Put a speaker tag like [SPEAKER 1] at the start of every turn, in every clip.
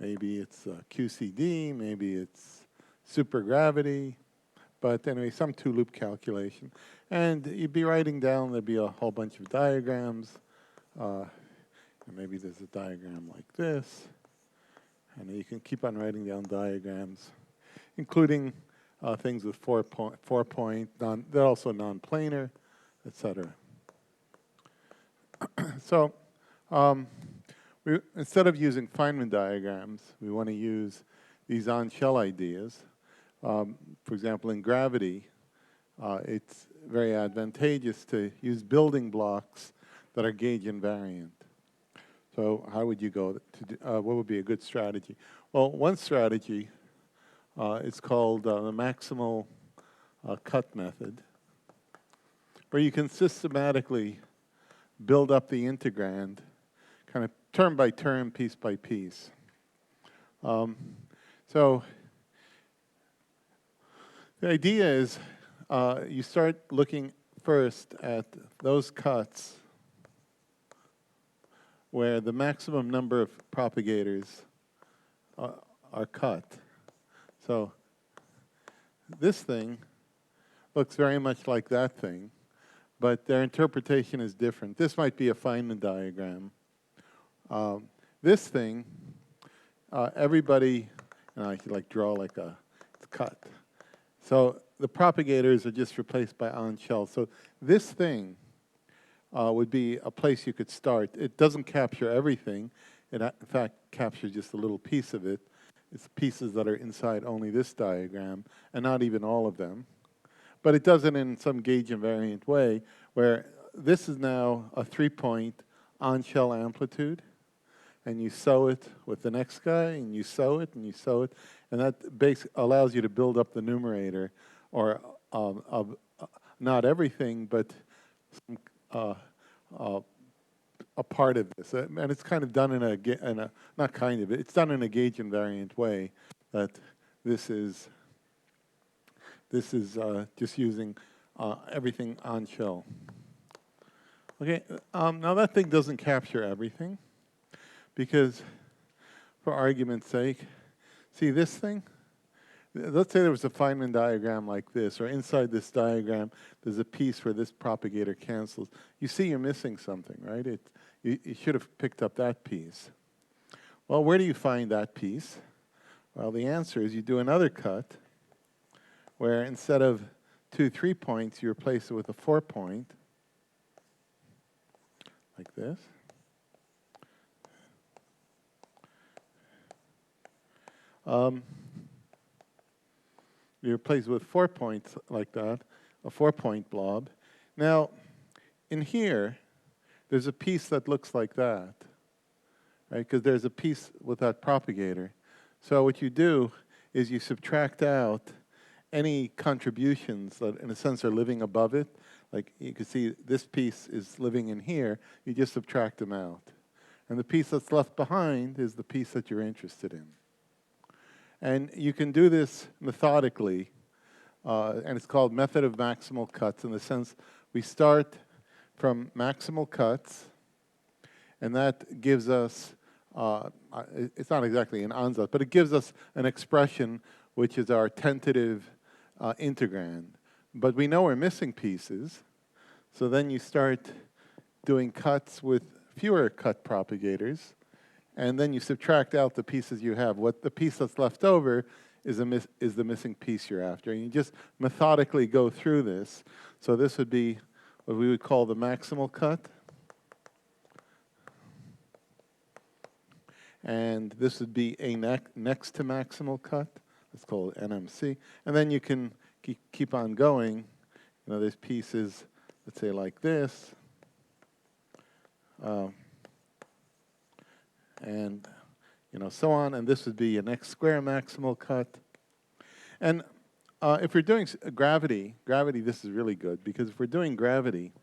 [SPEAKER 1] maybe it's QCD, maybe it's supergravity, but anyway, some two-loop calculation. And you'd be writing down, there'd be a whole bunch of diagrams. And maybe there's a diagram like this. And you can keep on writing down diagrams, including things with four-point, they're also non-planar, etc. So instead of using Feynman diagrams, we want to use these on-shell ideas. For example, in gravity, it's very advantageous to use building blocks that are gauge invariant. So how would you go to do, what would be a good strategy? Well, one strategy is called the maximal cut method, where you can systematically build up the integrand, kind of term by term, piece by piece. So the idea is you start looking first at those cuts where the maximum number of propagators are cut. So this thing looks very much like that thing, but their interpretation is different. This might be a Feynman diagram. This thing, everybody, I could like draw like a cut. So the propagators are just replaced by on-shell. So this thing would be a place you could start. It doesn't capture everything. It, in fact, captures just a little piece of it. It's pieces that are inside only this diagram, and not even all of them. But it does it in some gauge invariant way, where this is now a 3-point on-shell amplitude, and you sew it with the next guy, and you sew it, and you sew it, and that basically allows you to build up the numerator, or of not everything, but some, a part of this. And it's kind of done in a not kind of, it's done in a gauge invariant way, that this is just using everything on shell. Okay, now that thing doesn't capture everything, because for argument's sake, see this thing? Let's say there was a Feynman diagram like this, or inside this diagram, there's a piece where this propagator cancels. You see you're missing something, right? You should have picked up that piece. Well, where do you find that piece? Well, the answer is you do another cut, where instead of 2 3-points, you replace it with a 4-point, like this. You replace it with 4 points like that, a 4-point blob. Now, in here, there's a piece that looks like that, right? Because there's a piece with that propagator. So what you do is you subtract out any contributions that, in a sense, are living above it. Like you can see this piece is living in here. You just subtract them out. And the piece that's left behind is the piece that you're interested in. And you can do this methodically, and it's called method of maximal cuts, in the sense we start from maximal cuts, and that gives us, it's not exactly an ansatz, but it gives us an expression which is our tentative integrand. But we know we're missing pieces, so then you start doing cuts with fewer cut propagators, and then you subtract out the pieces you have. What the piece that's left over is the missing piece you're after. And you just methodically go through this. So this would be what we would call the maximal cut. And this would be a next to maximal cut. Let's call it NMC. And then you can keep on going. You know, there's pieces, let's say like this. And so on, and this would be an x square maximal cut. And if we're doing gravity, this is really good, because if we're doing gravity,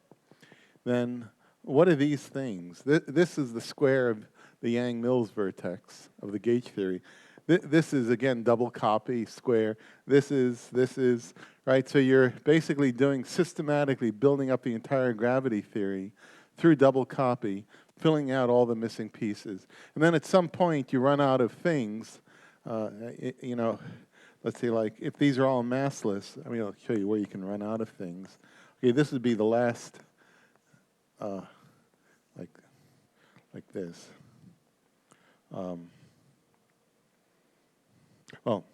[SPEAKER 1] then what are these things? This is the square of the Yang-Mills vertex of the gauge theory. This is, again, double copy, square. This is, right? So you're basically doing systematically building up the entire gravity theory through double copy, filling out all the missing pieces. And then at some point, you run out of things. You know, let's say, like, if these are all massless, I mean, I'll show you where you can run out of things. Okay, this would be the last, like this. Well,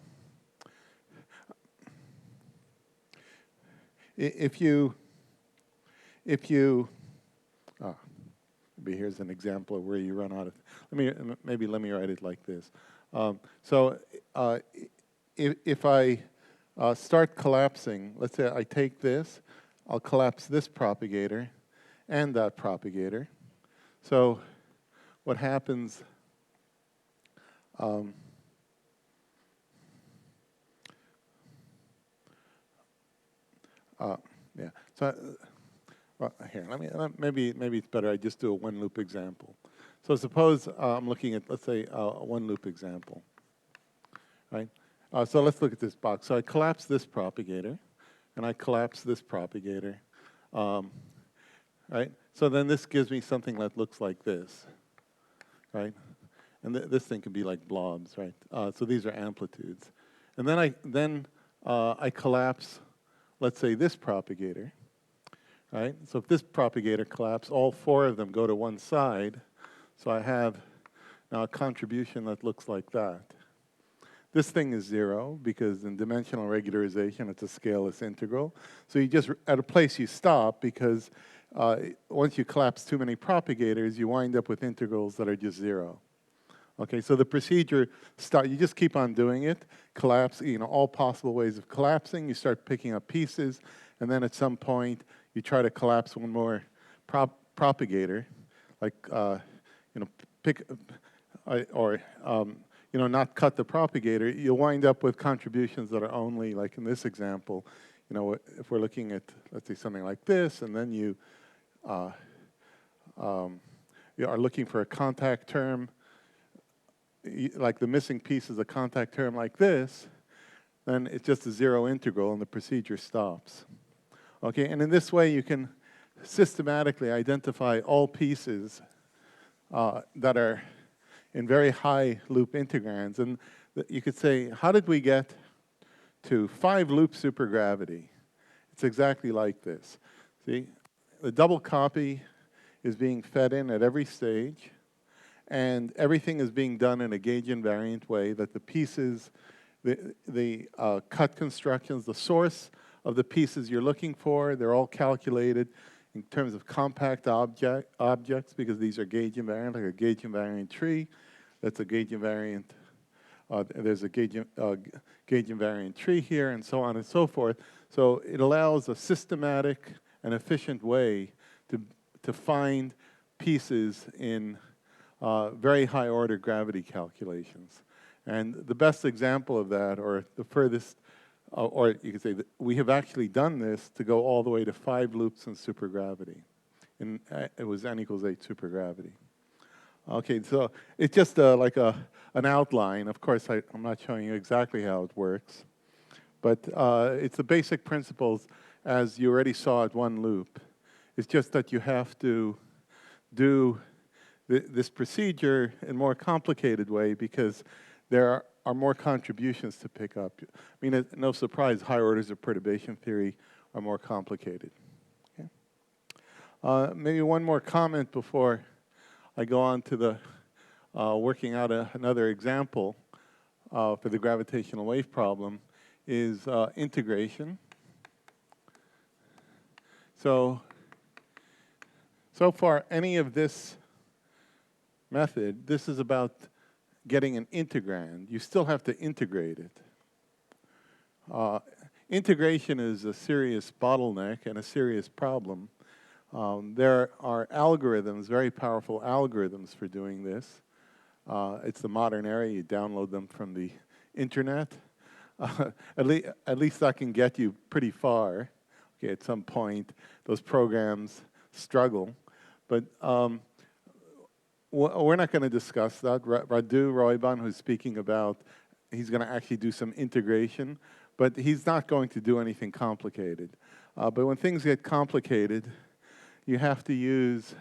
[SPEAKER 1] if you, maybe here's an example of where you run out of. Maybe let me write it like this. If I start collapsing, let's say I take this, I'll collapse this propagator and that propagator. So what happens? Yeah. So well, here, maybe it's better I just do a one loop example. So suppose I'm looking at, let's say, a one loop example, right? So let's look at this box. So I collapse this propagator, and I collapse this propagator, right? So then this gives me something that looks like this, right? And this thing can be like blobs, right? So these are amplitudes. And then I collapse, let's say, this propagator, right? So if this propagator collapses, all four of them go to one side. So I have now a contribution that looks like that. This thing is 0 because in dimensional regularization, it's a scaleless integral. So you just, at a place you stop because once you collapse too many propagators, you wind up with integrals that are just 0. Okay, so the procedure, you just keep on doing it, collapse, all possible ways of collapsing. You start picking up pieces, and then at some point, you try to collapse one more propagator, like, not cut the propagator. You'll wind up with contributions that are only, like in this example, if we're looking at, let's say, something like this, and then you are looking for a contact term, like the missing piece is a contact term like this, then it's just a 0 integral and the procedure stops. Okay, and in this way you can systematically identify all pieces that are in very high loop integrands. And you could say, how did we get to 5 loop supergravity? It's exactly like this. See, the double copy is being fed in at every stage, and everything is being done in a gauge invariant way that the pieces, the cut constructions, the source of the pieces you're looking for, they're all calculated in terms of compact objects because these are gauge invariant, like a gauge invariant tree. That's a gauge invariant. There's a gauge invariant tree here, and so on and so forth. So it allows a systematic and efficient way to find pieces in very high order gravity calculations. And the best example of that, or the furthest, or you could say that we have actually done this to go all the way to 5 loops in supergravity. And it was n equals 8 supergravity. Okay, so it's just like an outline. Of course, I'm not showing you exactly how it works. But it's the basic principles as you already saw at one loop. It's just that you have to do this procedure in a more complicated way because there are more contributions to pick up. I mean, no surprise, higher orders of perturbation theory are more complicated. Okay? Maybe one more comment before I go on to the working out another example for the gravitational wave problem is integration. So far, any of this method, this is about getting an integrand. You still have to integrate it. Integration is a serious bottleneck and a serious problem. There are algorithms, very powerful algorithms for doing this. It's the modern era. You download them from the internet. At least that can get you pretty far. Okay, at some point, those programs struggle. But we're not going to discuss that. Radu Roiban, who's speaking about, he's going to actually do some integration, but he's not going to do anything complicated. But when things get complicated, you have to use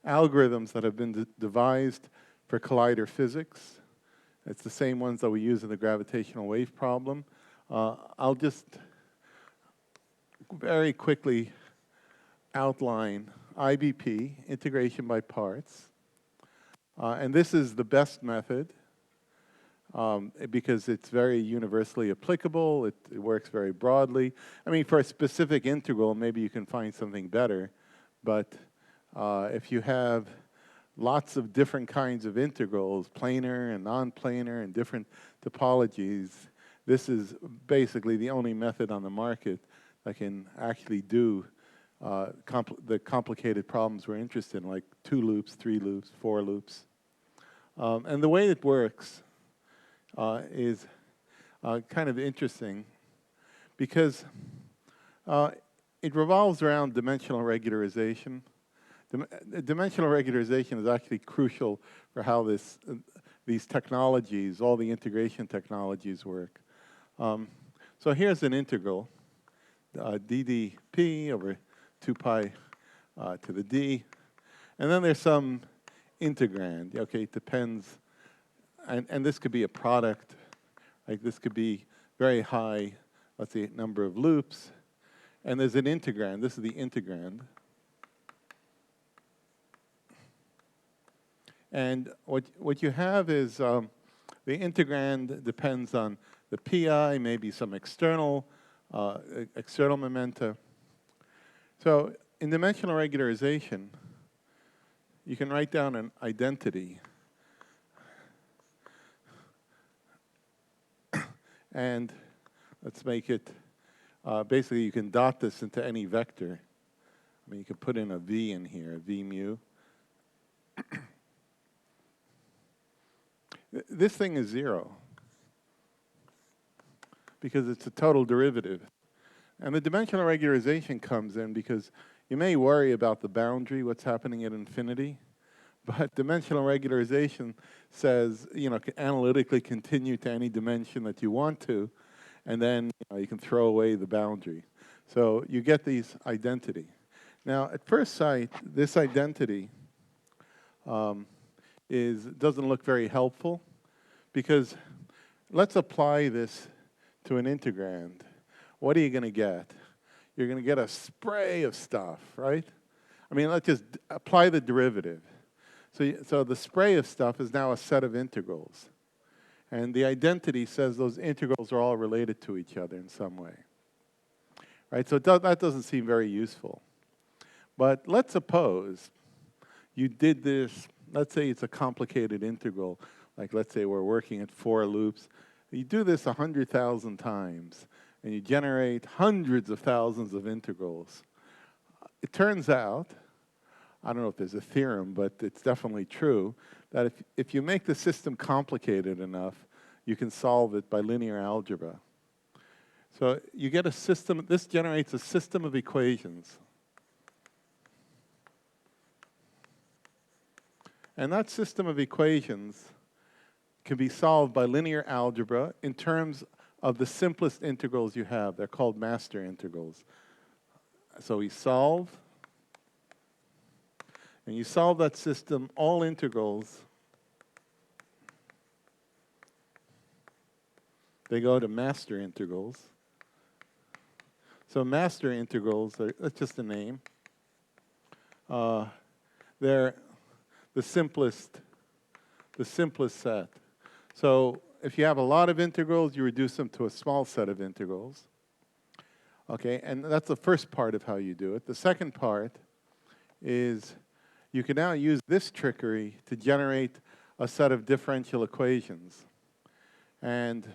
[SPEAKER 1] algorithms that have been devised for collider physics. It's the same ones that we use in the gravitational wave problem. I'll just very quickly outline IBP, integration by parts. And this is the best method because it's very universally applicable. It works very broadly. I mean, for a specific integral, maybe you can find something better. But if you have lots of different kinds of integrals, planar and non-planar and different topologies, this is basically the only method on the market that can actually do the complicated problems we're interested in, like 2 loops, 3 loops, 4 loops. And the way it works is kind of interesting because it revolves around dimensional regularization. Dimensional regularization is actually crucial for how these technologies, all the integration technologies work. So here's an integral, ddp over 2 pi to the d. And then there's some integrand. Okay, it depends. And this could be a product. Like this could be very high, let's say, number of loops. And there's an integrand. This is the integrand. And what you have is the integrand depends on the pi, maybe some external momenta. So in dimensional regularization, you can write down an identity. And let's make it, basically you can dot this into any vector. I mean, you could put in a v in here, v mu. This thing is 0 because it's a total derivative. And the dimensional regularization comes in because you may worry about the boundary, what's happening at infinity. But dimensional regularization says, analytically continue to any dimension that you want to, and then you can throw away the boundary. So you get these identity. Now, at first sight, this identity doesn't look very helpful because let's apply this to an integrand. What are you going to get? You're going to get a spray of stuff, right? I mean, let's just apply the derivative. So the spray of stuff is now a set of integrals. And the identity says those integrals are all related to each other in some way. Right? So that doesn't seem very useful. But let's suppose you did this, let's say it's a complicated integral, like let's say we're working at 4 loops. You do this 100,000 times, and you generate hundreds of thousands of integrals. It turns out, I don't know if there's a theorem, but it's definitely true, that if you make the system complicated enough, you can solve it by linear algebra. So you get a system, this generates a system of equations. And that system of equations can be solved by linear algebra in terms of the simplest integrals you have. They're called master integrals. So we solve, and you solve that system, all integrals, they go to master integrals. So master integrals, that's just a name. They're the simplest set. So if you have a lot of integrals, you reduce them to a small set of integrals. Okay, and that's the first part of how you do it. The second part is you can now use this trickery to generate a set of differential equations. And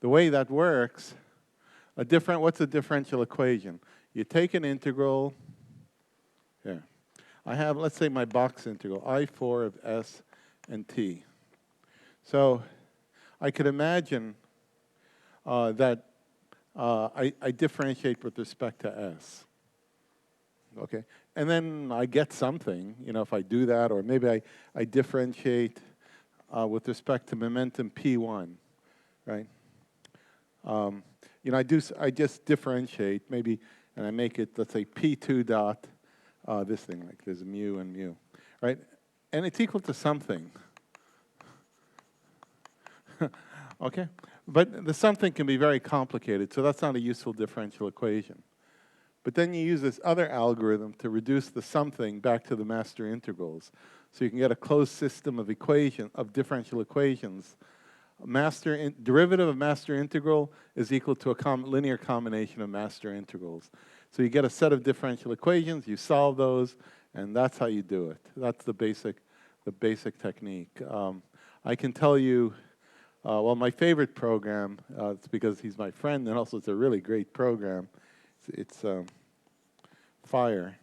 [SPEAKER 1] the way that works, what's a differential equation? You take an integral, here. I have, let's say, my box integral, I4 of s and t. So I could imagine that I differentiate with respect to s. Okay, and then I get something, if I do that, or maybe I differentiate with respect to momentum p1, right? I just differentiate maybe, and I make it, let's say, p2 dot this thing, like there's mu and mu, right? And it's equal to something. Okay? But the something can be very complicated, so that's not a useful differential equation. But then you use this other algorithm to reduce the something back to the master integrals. So you can get a closed system of differential equations. Derivative of master integral is equal to a linear combination of master integrals. So you get a set of differential equations, you solve those, and that's how you do it. That's the basic technique. I can tell you, well, my favorite program, it's because he's my friend, and also it's a really great program. It's FIRE.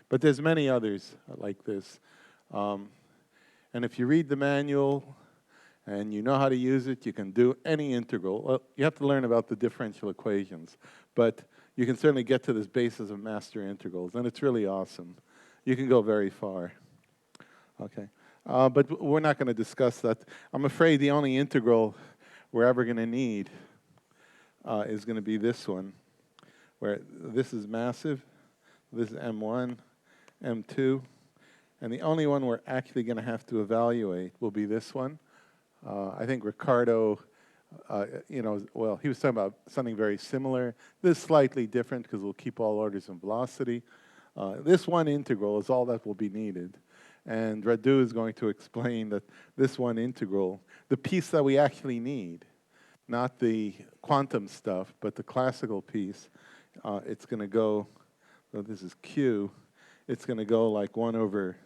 [SPEAKER 1] But there's many others like this. And if you read the manual and you know how to use it, you can do any integral. Well, you have to learn about the differential equations. But you can certainly get to this basis of master integrals, and it's really awesome. You can go very far. Okay. But we're not going to discuss that. I'm afraid the only integral we're ever going to need is going to be this one, where this is massive. This is M1, M2. And the only one we're actually going to have to evaluate will be this one. I think Ricardo, well, he was talking about something very similar. This is slightly different because we'll keep all orders in velocity. This one integral is all that will be needed. And Radu is going to explain that this one integral, the piece that we actually need, not the quantum stuff, but the classical piece, it's going to go, so this is Q, it's going to go like 1 over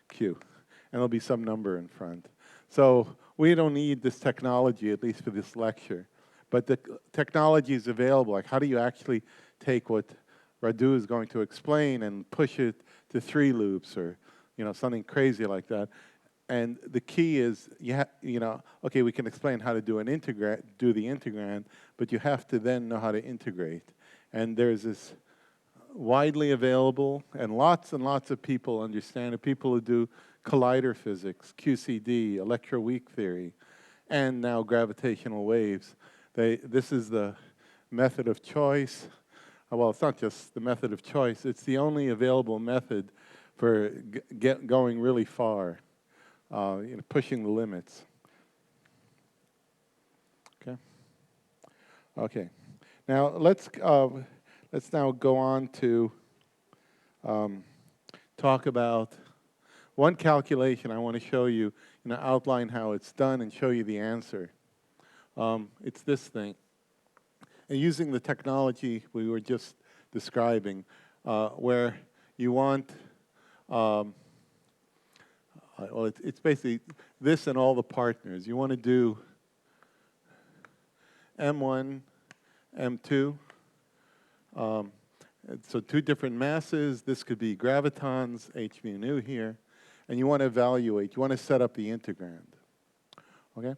[SPEAKER 1] Q. And there'll be some number in front. So we don't need this technology, at least for this lecture. But the technology is available. Like, how do you actually take what Radu is going to explain and push it to 3 loops or something crazy like that? And the key is, okay, we can explain how to do the integrand, but you have to then know how to integrate. And there's this widely available, and lots of people understand it. People who do collider physics, QCD, electroweak theory, and now gravitational waves. This is the method of choice. Well, it's not just the method of choice. It's the only available method for going really far, pushing the limits. Okay. Now let's now go on to talk about one calculation. I want to show you, outline how it's done and show you the answer. It's this thing. And using the technology we were just describing, where you want, well, it's basically this and all the partners. You want to do M1, M2. So 2 different masses. This could be gravitons, h mu nu here. And you want to evaluate. You want to set up the integrand. Okay?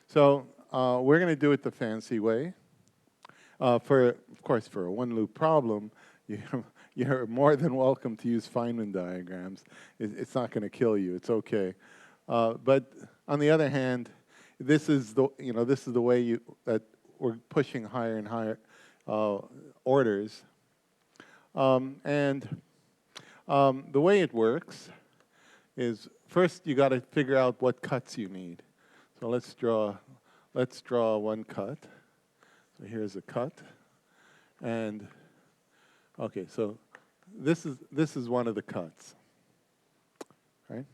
[SPEAKER 1] So we're going to do it the fancy way. Of course, for a 1-loop problem, you're more than welcome to use Feynman diagrams. It's not going to kill you. It's okay. But on the other hand, this is the way that we're pushing higher and higher orders. The way it works is, first you got to figure out what cuts you need. So let's draw one cut. So here's a cut, and okay, so this is one of the cuts. Right?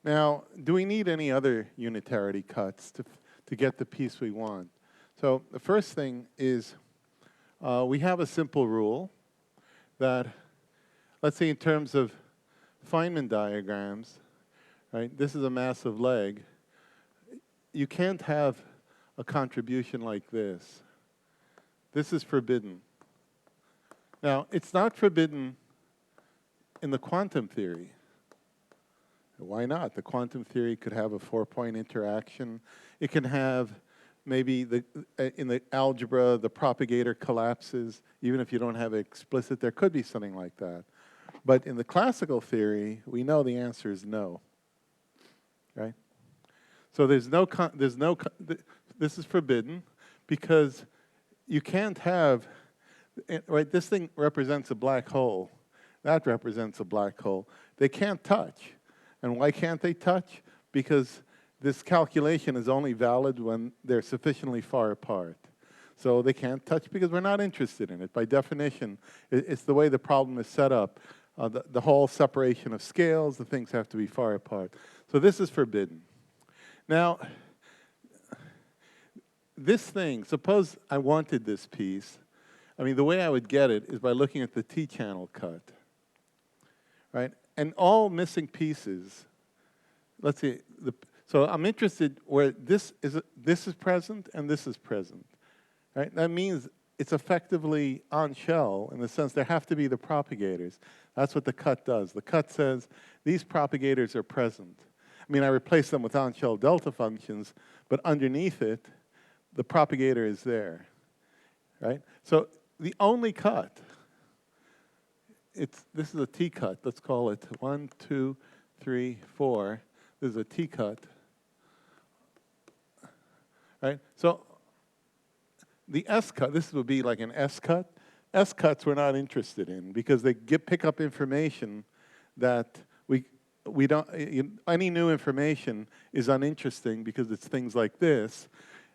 [SPEAKER 1] Now, do we need any other unitarity cuts to get the piece we want? So the first thing is we have a simple rule that, let's say in terms of Feynman diagrams, right? This is a massive leg. You can't have a contribution like this. This is forbidden. Now, it's not forbidden in the quantum theory. Why not? The quantum theory could have a 4-point interaction. It can have maybe in the algebra, the propagator collapses. Even if you don't have it explicit, there could be something like that. But in the classical theory, we know the answer is no. Right? So this is forbidden because you can't have, right, this thing represents a black hole. That represents a black hole. they can't touch. And why can't they touch? Because this calculation is only valid when they're sufficiently far apart. So they can't touch because we're not interested in it. By definition, it's the way the problem is set up. The whole separation of scales, the things have to be far apart. So this is forbidden. Now, this thing, suppose I wanted this piece. I mean, the way I would get it is by looking at the T-channel cut, right? And all missing pieces, let's see, so I'm interested where this is present and this is present, right? That means it's effectively on shell in the sense there have to be the propagators. That's what the cut does. The cut says these propagators are present. I mean, I replace them with on-shell delta functions, but underneath it, the propagator is there, right? So the only cut, this is a T-cut. Let's call it 1, 2, 3, 4. This is a T-cut, right? So the S-cut, this would be like an S-cut. S-cuts we're not interested in because they pick up information that we don't, any new information is uninteresting because it's things like this.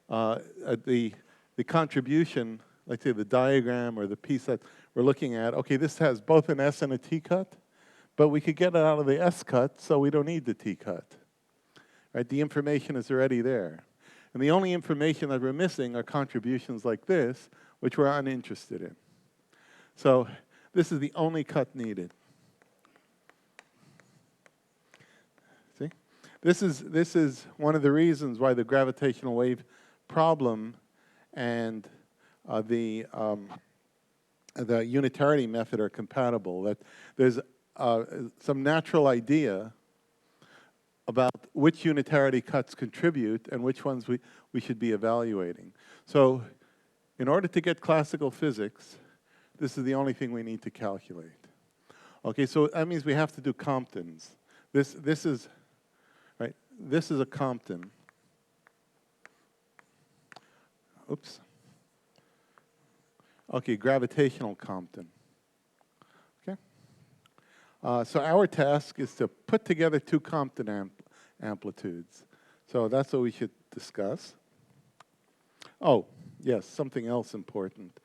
[SPEAKER 1] The contribution, let's say the diagram or the piece that we're looking at, okay, this has both an S and a T-cut, but we could get it out of the S-cut, so we don't need the T-cut, right? The information is already there. And the only information that we're missing are contributions like this, which we're uninterested in. So this is the only cut needed. See? This is one of the reasons why the gravitational wave problem and the unitarity method are compatible. That there's some natural idea about which unitarity cuts contribute and which ones we should be evaluating. So in order to get classical physics, this is the only thing we need to calculate. Okay, so that means we have to do Comptons. This is, right, this is a Compton. Oops. Okay, gravitational Compton. Okay. So our task is to put together two Compton amplitudes. So that's what we should discuss. Oh, yes, something else important.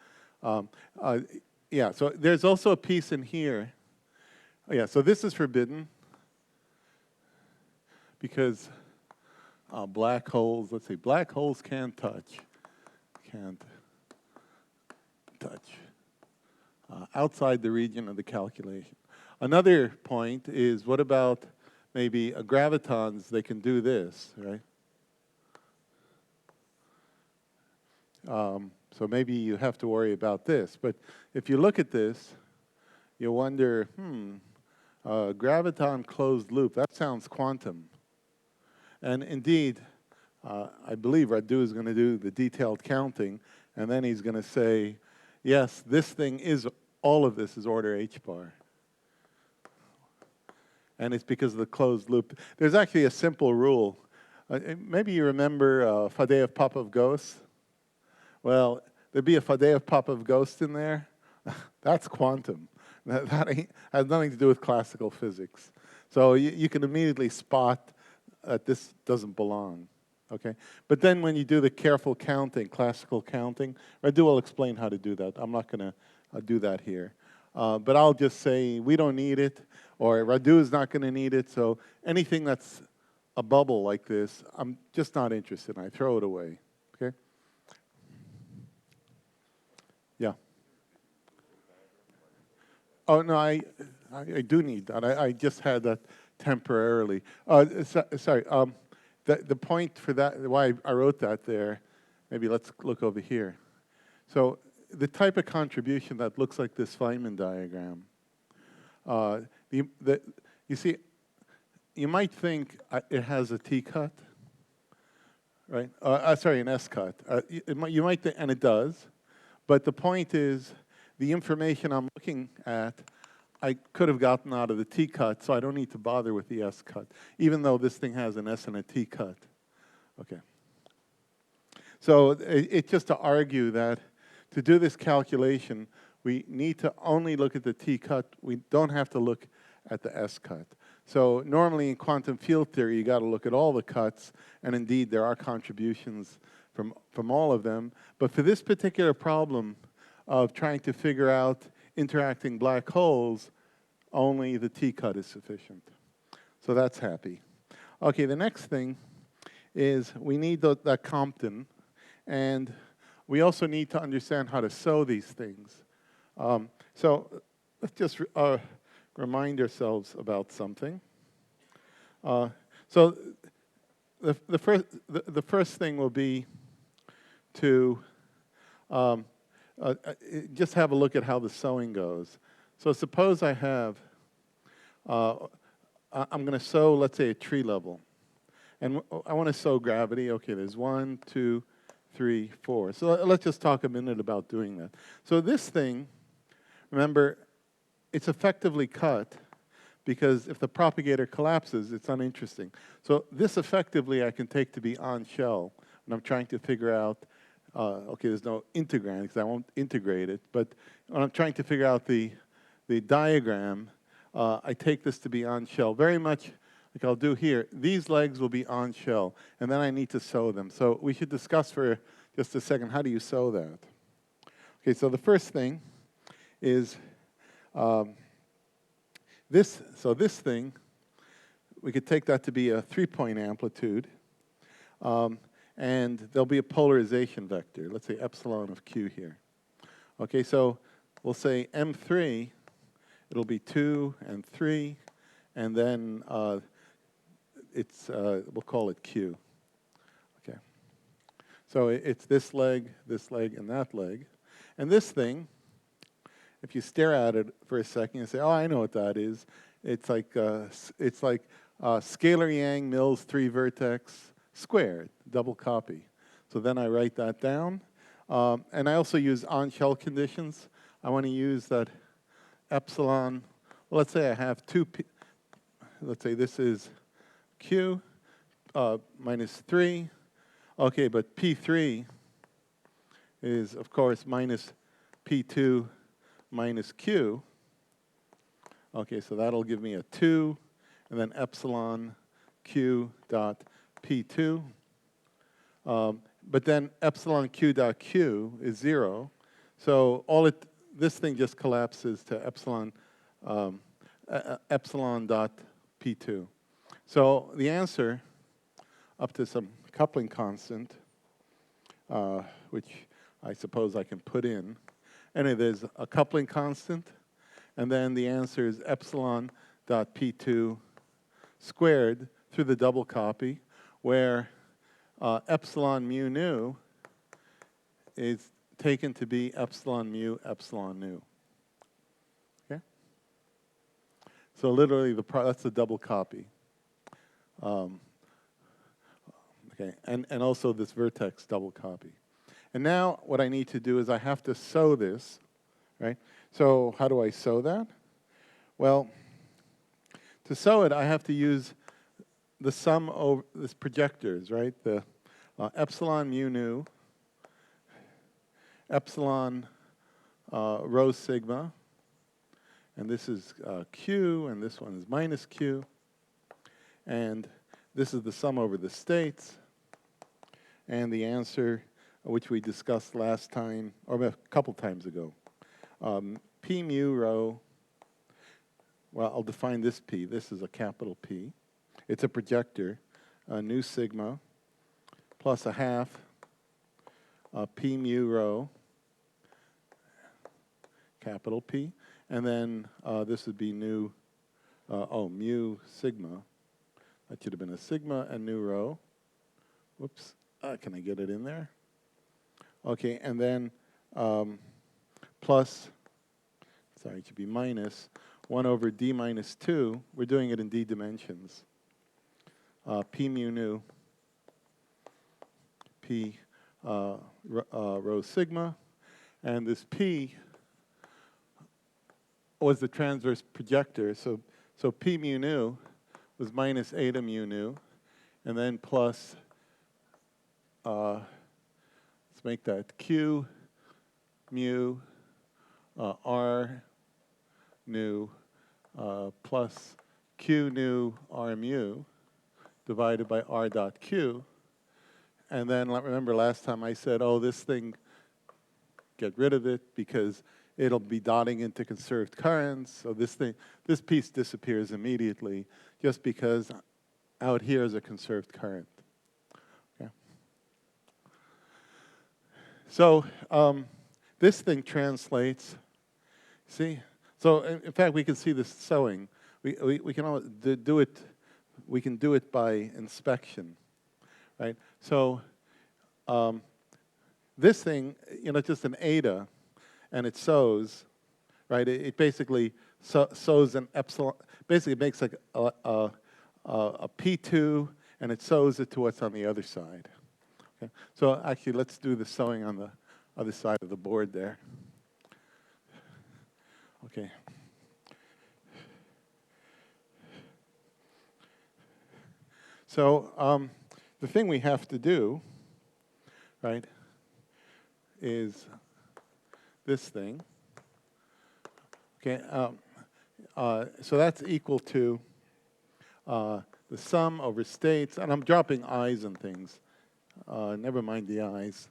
[SPEAKER 1] Yeah, so there's also a piece in here. Oh, yeah, so this is forbidden because black holes, let's say black holes can't touch outside the region of the calculation. Another point is, what about maybe gravitons? They can do this, right? So maybe you have to worry about this. But if you look at this, you wonder, graviton closed loop, that sounds quantum. And indeed, I believe Radu is going to do the detailed counting, and then he's going to say, yes, this thing is, all of this is order h bar. And it's because of the closed loop. There's actually a simple rule. Maybe you remember Fadeev-Popov ghosts. Well, there'd be a Fadeev-Popov ghost in there. That's quantum. That has nothing to do with classical physics. So you can immediately spot that this doesn't belong. Okay, but then when you do the careful counting, classical counting, Radu will explain how to do that. I'm not going to do that here. But I'll just say we don't need it, or Radu is not going to need it, so anything that's a bubble like this, I'm just not interested in. I throw it away, okay? Yeah. Oh, no, I do need that. I just had that temporarily. Sorry. The point for that, why I wrote that there, maybe let's look over here. So the type of contribution that looks like this Feynman diagram, you see, you might think it has a T-cut, right? Sorry, an S-cut. You might think, and it does, but the point is the information I'm looking at I could have gotten out of the T-cut, so I don't need to bother with the S-cut, even though this thing has an S and a T-cut. Okay. So it's just to argue that to do this calculation, we need to only look at the T-cut. We don't have to look at the S cut. So normally in quantum field theory, you got to look at all the cuts, and indeed there are contributions from all of them. But for this particular problem of trying to figure out interacting black holes, only the T cut is sufficient. So that's happy. Okay, the next thing is we need that Compton, and we also need to understand how to sew these things. So let's just remind ourselves about something. So the first thing will be to just have a look at how the sewing goes. So suppose I have, I'm going to sew, let's say, a tree level. And I want to sew gravity. Okay, there's 1, 2, 3, 4. So let's just talk a minute about doing that. So this thing, remember, it's effectively cut because if the propagator collapses, it's uninteresting. So this effectively I can take to be on shell when I'm trying to figure out, okay, there's no integrand because I won't integrate it, but when I'm trying to figure out the diagram, I take this to be on shell. Very much like I'll do here. These legs will be on shell, and then I need to sew them. So we should discuss for just a second, how do you sew that? Okay, so the first thing is this thing, we could take that to be a 3-point amplitude, and there'll be a polarization vector. Let's say epsilon of q here. Okay, so we'll say M3, it'll be 2 and 3, and then we'll call it q. Okay, so it's this leg, and that leg. And this thing, if you stare at it for a second and say, oh, I know what that is. It's like scalar Yang-Mills 3-vertex squared, double copy. So then I write that down. And I also use on-shell conditions. I want to use that epsilon. Well, let's say I have 2p. Let's say this is q minus 3. Okay, but p3 is, of course, minus p2 minus q. Okay, so that'll give me a 2, and then epsilon q dot p2. But then epsilon q dot q is 0. So this thing just collapses to epsilon dot p2. So the answer, up to some coupling constant, which I suppose I can put in. Anyway, there's a coupling constant, and then the answer is epsilon dot p2 squared through the double copy, where epsilon mu nu is taken to be epsilon mu epsilon nu. Okay? So literally, that's the double copy. Okay, and also this vertex double copy. And now what I need to do is I have to sew this, right? So how do I sew that? Well, to sew it, I have to use the sum over this projectors, right? The epsilon mu nu, epsilon rho sigma, and this is q, and this one is minus q, and this is the sum over the states, and the answer, which we discussed last time, or a couple times ago. P mu rho, well, I'll define this P. This is a capital P. It's a projector, nu sigma, plus a half P mu rho, capital P. And then this would be mu sigma. That should have been a sigma and nu rho. Whoops, can I get it in there? Okay, and then plus, sorry, it should be minus 1 over d minus 2. We're doing it in d dimensions. P mu nu, P rho sigma, and this P was the transverse projector. So P mu nu was minus eta mu nu, and then plus, let's make that Q mu R nu plus Q nu R mu divided by R dot Q. And then remember last time I said, oh, this thing, get rid of it because it'll be dotting into conserved currents. So this piece disappears immediately just because out here is a conserved current. Okay. So this thing translates, see? So in fact, we can see this sewing. We can do it. We can do it by inspection, right? So this thing, just an eta, and it sews, right? It basically sews an epsilon. Basically, it makes like a P2, and it sews it to what's on the other side. Okay? So actually, let's do the sewing on the other side of the board there. Okay. So the thing we have to do, right, is this thing. Okay. So that's equal to the sum over states, and I'm dropping i's and things. Never mind the i's.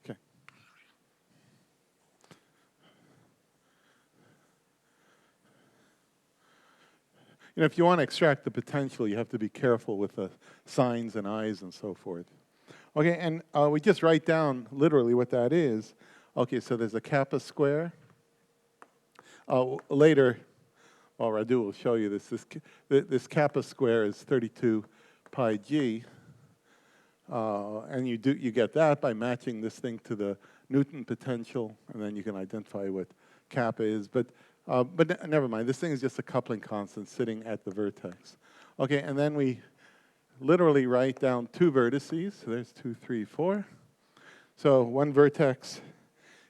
[SPEAKER 1] Okay. If you want to extract the potential, you have to be careful with the signs and i's and so forth. Okay, and we just write down literally what that is. Okay, so there's a kappa square. Later, Radu will show you this. This kappa square is 32 pi g, and you get that by matching this thing to the Newton potential, and then you can identify what kappa is. But never mind. This thing is just a coupling constant sitting at the vertex. Okay, and then we literally write down two vertices. So there's 2, 3, 4. So one vertex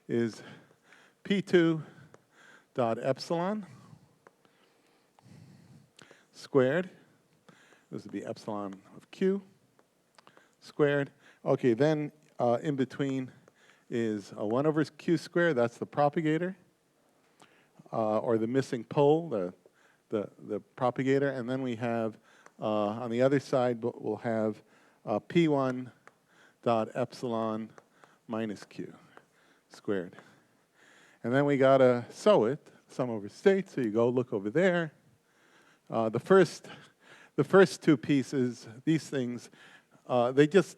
[SPEAKER 1] is P2 dot epsilon squared. This would be epsilon of Q squared. Okay, then in between is a 1 over Q squared. That's the propagator, or the missing pole, the propagator. And then we have, on the other side, we'll have P1 dot epsilon minus Q squared. And then we got to sew it, sum over state. So you go look over there. The first two pieces, these things, they just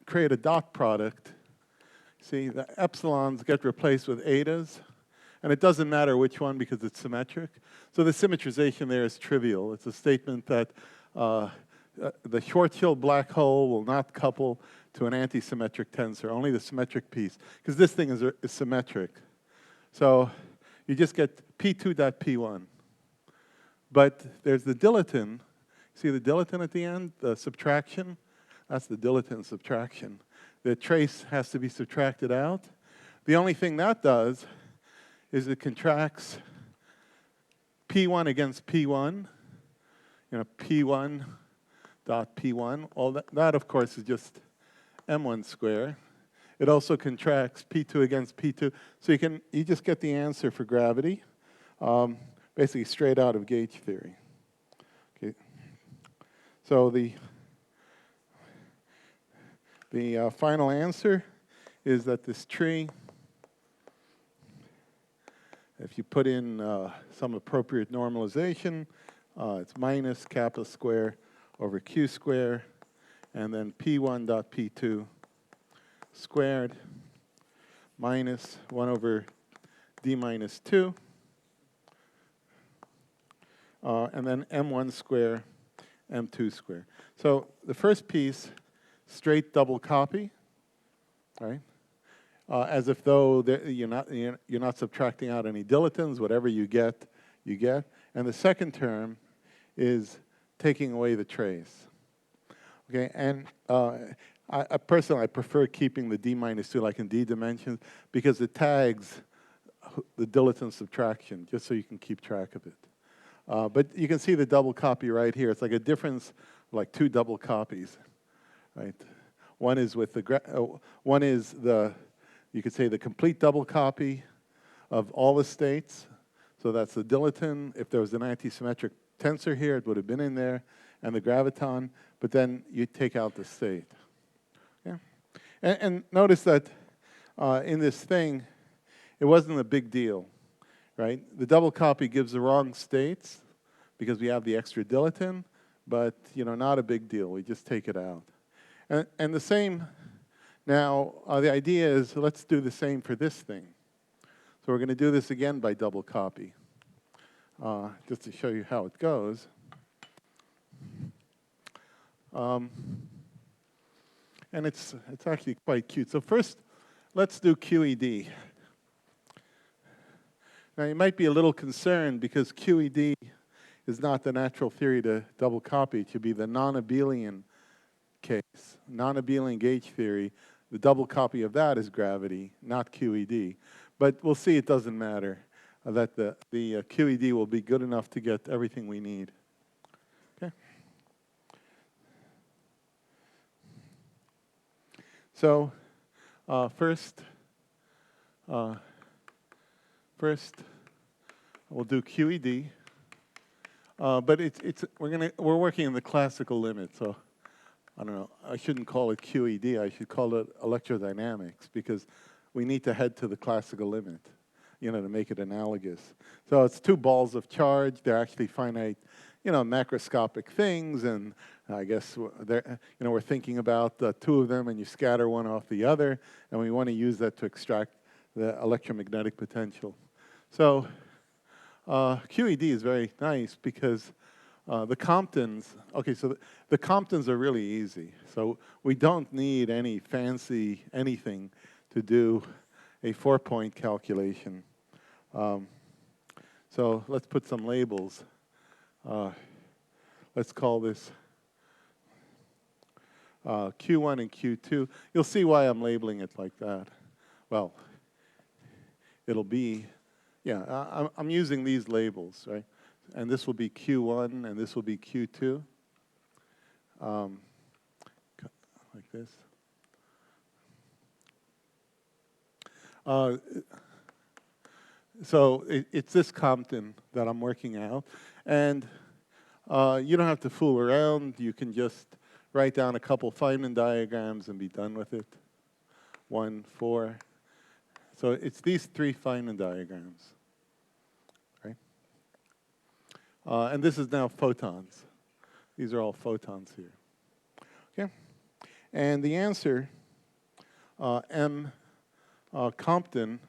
[SPEAKER 1] create a dot product. See, the epsilons get replaced with etas, and it doesn't matter which one because it's symmetric. So the symmetrization there is trivial. It's a statement that the Schwarzschild black hole will not couple to an antisymmetric tensor, only the symmetric piece, because this thing is symmetric. So you just get P2.P1. But there's the dilaton. See the dilaton at the end, the subtraction? That's the dilaton subtraction. The trace has to be subtracted out. The only thing that does is it contracts P1 against P1. P1 dot P1. All that of course, is just M1 square. It also contracts P2 against P2. So you just get the answer for gravity, basically straight out of gauge theory. Okay. So the final answer is that this tree, if you put in some appropriate normalization, it's minus kappa square over Q square, and then P1 dot P2 squared minus 1 over D minus 2, and then M1 square, M2 square. So the first piece, straight double copy, right? As if though you're not subtracting out any dilatons. Whatever you get, you get. And the second term is taking away the trace. Okay, and I personally prefer keeping the D minus 2 like in D dimensions because it tags the dilaton subtraction just so you can keep track of it. But you can see the double copy right here. It's like a difference of like 2 double copies, right? One is with the you could say the complete double copy of all the states. So that's the dilaton. If there was an antisymmetric tensor here, it would have been in there, and the graviton. But then you take out the state. Yeah. And notice that in this thing, it wasn't a big deal, right? The double copy gives the wrong states because we have the extra dilaton, but not a big deal. We just take it out. And the same. Now, the idea is let's do the same for this thing. So we're going to do this again by double copy, just to show you how it goes. And it's actually quite cute. So first, let's do QED. Now, you might be a little concerned because QED is not the natural theory to double copy. It should be the non-abelian case, non-abelian gauge theory. The double copy of that is gravity, not QED. But we'll see it doesn't matter, that the QED will be good enough to get everything we need. Okay. So first we'll do QED. But we're working in the classical limit, so I don't know, I shouldn't call it QED, I should call it electrodynamics, because we need to head to the classical limit, to make it analogous. So it's two balls of charge, they're actually finite, macroscopic things, and I guess we're thinking about two of them, and you scatter one off the other, and we want to use that to extract the electromagnetic potential. So QED is very nice because the Comptons, so the Comptons are really easy. So we don't need any fancy anything to do a 4-point calculation. So let's put some labels. Let's call this Q1 and Q2. You'll see why I'm labeling it like that. Well, it'll be, I'm using these labels, right? And this will be Q1, and this will be Q2, like this. So it's this Compton that I'm working out. And you don't have to fool around. You can just write down a couple Feynman diagrams and be done with it. 1, 4. So it's these 3 Feynman diagrams. And this is now photons. These are all photons here. Okay? And the answer, M Compton,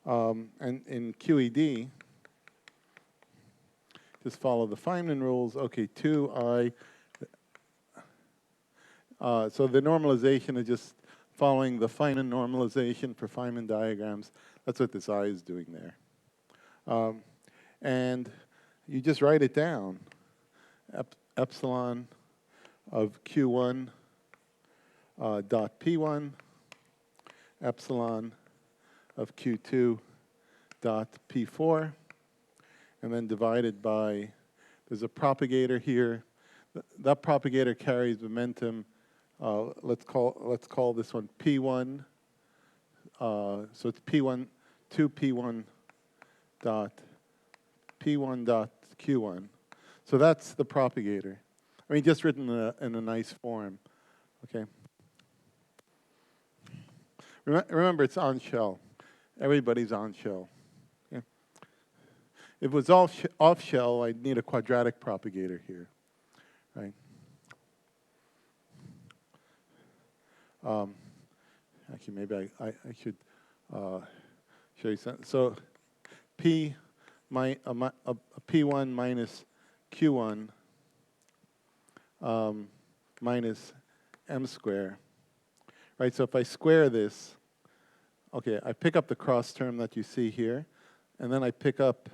[SPEAKER 1] and in QED, just follow the Feynman rules. Okay, 2I. So the normalization is just following the Feynman normalization for Feynman diagrams. That's what this I is doing there. And you just write it down. Epsilon of Q1 dot P1, epsilon of Q2 dot P4, and then divided by, there's a propagator here. That propagator carries momentum. Let's call this one P1. So it's P1, 2P1 dot P1 dot Q1. So that's the propagator. I mean, just written in a nice form. Okay. Remember, it's on shell. Everybody's on shell. Okay. If it was all off shell, I'd need a quadratic propagator here, right? Actually, maybe I should show you something. So P P1 minus Q1 minus M square. Right, so if I square this, okay, I pick up the cross term that you see here, and then I pick up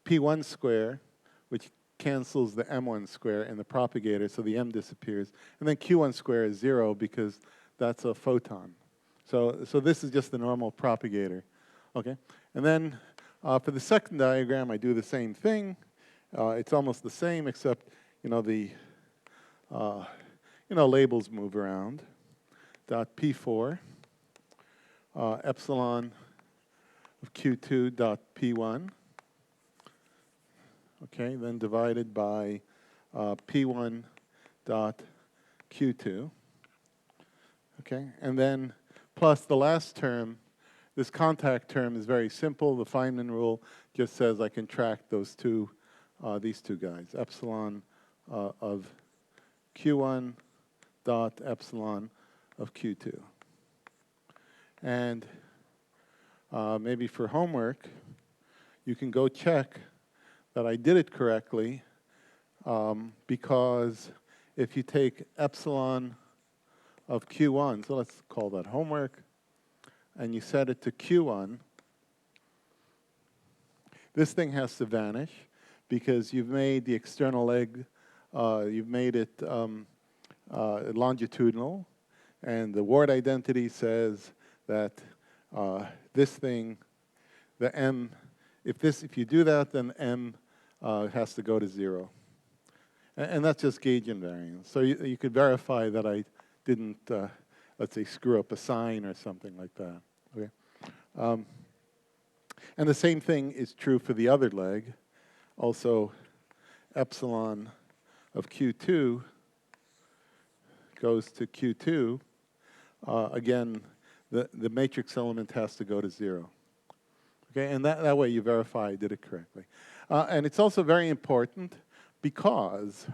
[SPEAKER 1] P1 square, which cancels the M1 square in the propagator, so the M disappears. And then Q1 square is 0 because that's a photon. So this is just the normal propagator. Okay, and then for the second diagram, I do the same thing. It's almost the same, except the labels move around. Dot P4, epsilon of Q2 dot P1. Okay, then divided by P1 dot Q2. Okay, and then plus the last term. This contact term is very simple. The Feynman rule just says I can track those two, these two guys, epsilon of Q1 dot epsilon of Q2. And maybe for homework, you can go check that I did it correctly, because if you take epsilon of Q1, so let's call that homework, and you set it to Q1, this thing has to vanish because you've made the external leg, you've made it longitudinal, and the word identity says that this thing, the M, if you do that, then M has to go to 0. And that's just gauge invariance. So you could verify that I didn't, let's say, screw up a sign or something like that. Okay. And the same thing is true for the other leg. Also, epsilon of Q2 goes to Q2. Again, the matrix element has to go to 0. Okay, and that way you verify I did it correctly. And it's also very important because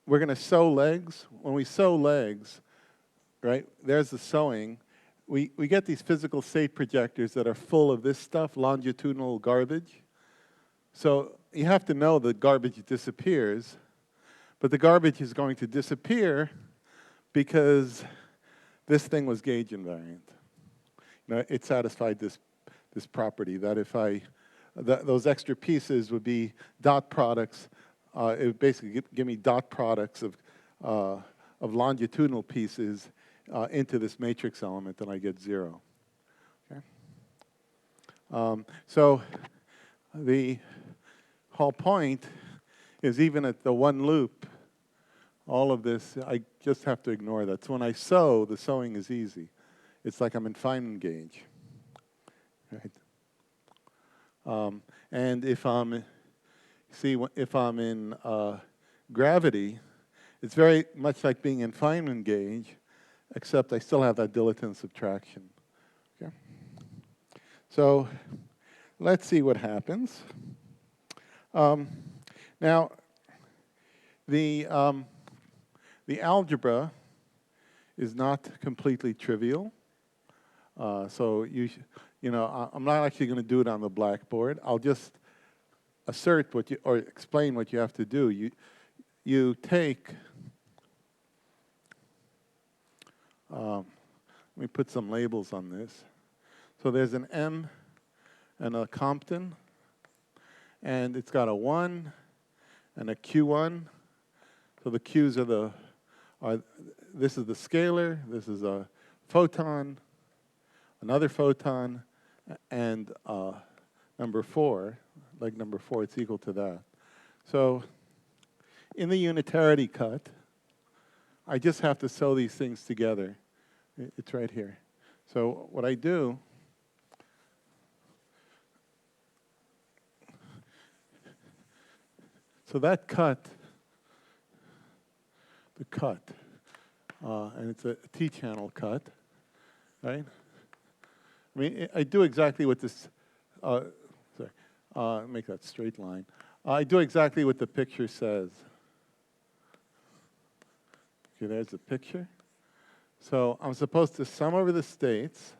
[SPEAKER 1] we're going to sew legs. When we sew legs, right, there's the sewing. We get these physical state projectors that are full of this stuff, longitudinal garbage. So you have to know that garbage disappears, but the garbage is going to disappear because this thing was gauge invariant. You know, it satisfied this property that if those extra pieces would be dot products. It would basically give me dot products of longitudinal pieces into this matrix element, and I get 0. Okay? So the whole point is even at the one loop, all of this, I just have to ignore that. So when I sew, the sewing is easy. It's like I'm in Feynman gauge. Right? And if I'm in gravity, it's very much like being in Feynman gauge, except I still have that dilatant subtraction. Okay? So let's see what happens. Now, the algebra is not completely trivial. So I'm not actually going to do it on the blackboard. I'll just assert or explain what you have to do. You take, let me put some labels on this. So there's an M and a Compton, and it's got a 1 and a Q1. So the Q's this is the scalar, this is a photon, another photon, and number 4, like number 4, it's equal to that. So in the unitarity cut, I just have to sew these things together. It's right here. So what I do, so that cut, the cut, and it's a T-channel cut, right? I mean, I do exactly what this, make that straight line. I do exactly what the picture says. Okay, there's the picture. So I'm supposed to sum over the states.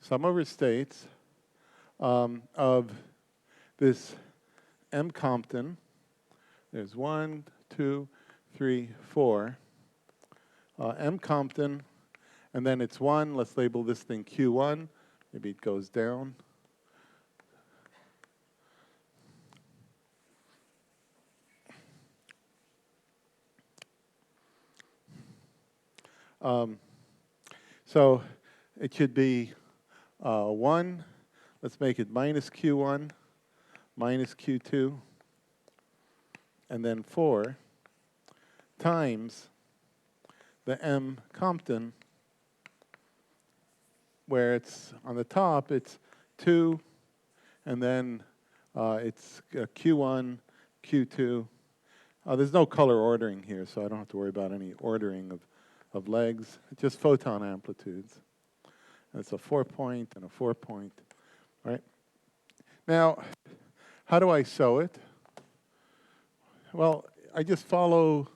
[SPEAKER 1] Sum over states of this M Compton. There's 1, 2, 3, 4. M Compton, and then it's 1. Let's label this thing Q1. Maybe it goes down. So it should be 1. Let's make it minus Q1, minus Q2, and then 4. times the M Compton, where it's on the top, it's 2, and then it's Q1, Q2. There's no color ordering here, so I don't have to worry about any ordering of legs. It's just photon amplitudes. And it's a 4-point and a 4-point, right? Now, how do I show it? Well, I just follow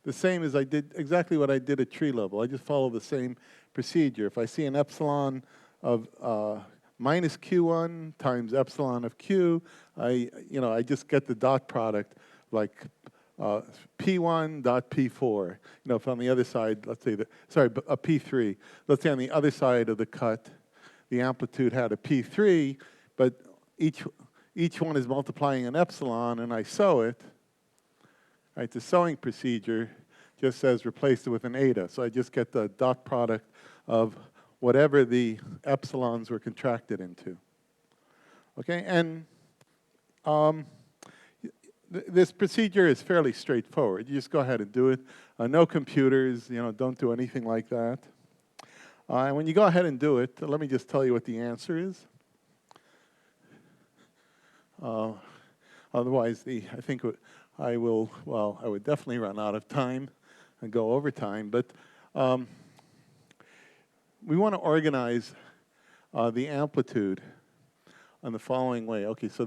[SPEAKER 1] the same as I did, exactly what I did at tree level. I just follow the same procedure. If I see an epsilon of minus Q1 times epsilon of Q, I just get the dot product, like P1 dot P4. If on the other side, let's say P3. Let's say on the other side of the cut, the amplitude had a P3, but each one is multiplying an epsilon, and I sew it. Right, the sewing procedure just says replace it with an eta. So I just get the dot product of whatever the epsilons were contracted into. Okay, and this procedure is fairly straightforward. You just go ahead and do it. No computers, don't do anything like that. And when you go ahead and do it, let me just tell you what the answer is. Otherwise, I think I would definitely run out of time and go over time. But we want to organize the amplitude in the following way. Okay, so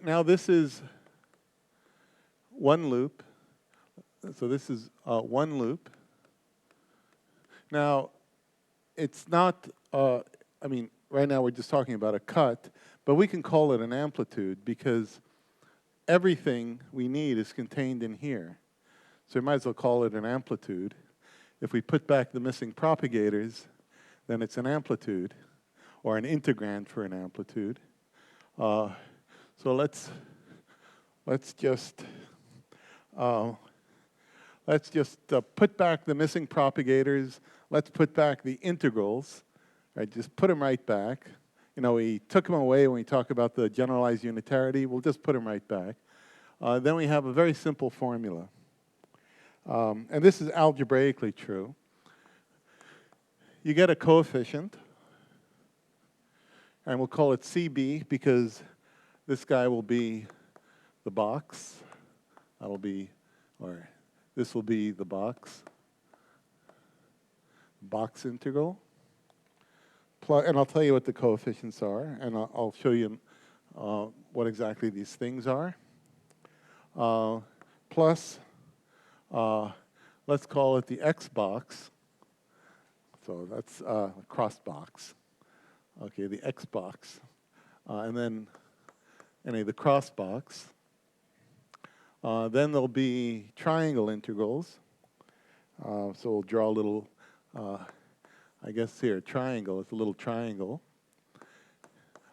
[SPEAKER 1] now this is one loop. So this is one loop. Now, it's not, right now we're just talking about a cut, but we can call it an amplitude because everything we need is contained in here. So we might as well call it an amplitude. If we put back the missing propagators, then it's an amplitude, or an integrand for an amplitude. So let's just put back the missing propagators. Let's put back the integrals. Right, just put them right back. We took them away when we talk about the generalized unitarity. We'll just put them right back. Then we have a very simple formula. And this is algebraically true. You get a coefficient, and we'll call it CB because this guy will be the box. This will be the box integral. And I'll tell you what the coefficients are, and I'll show you what exactly these things are. Plus, let's call it the X box. So that's a cross box. Okay, the X box. And then the cross box. Then there'll be triangle integrals. So we'll draw a little, here, triangle. It's a little triangle.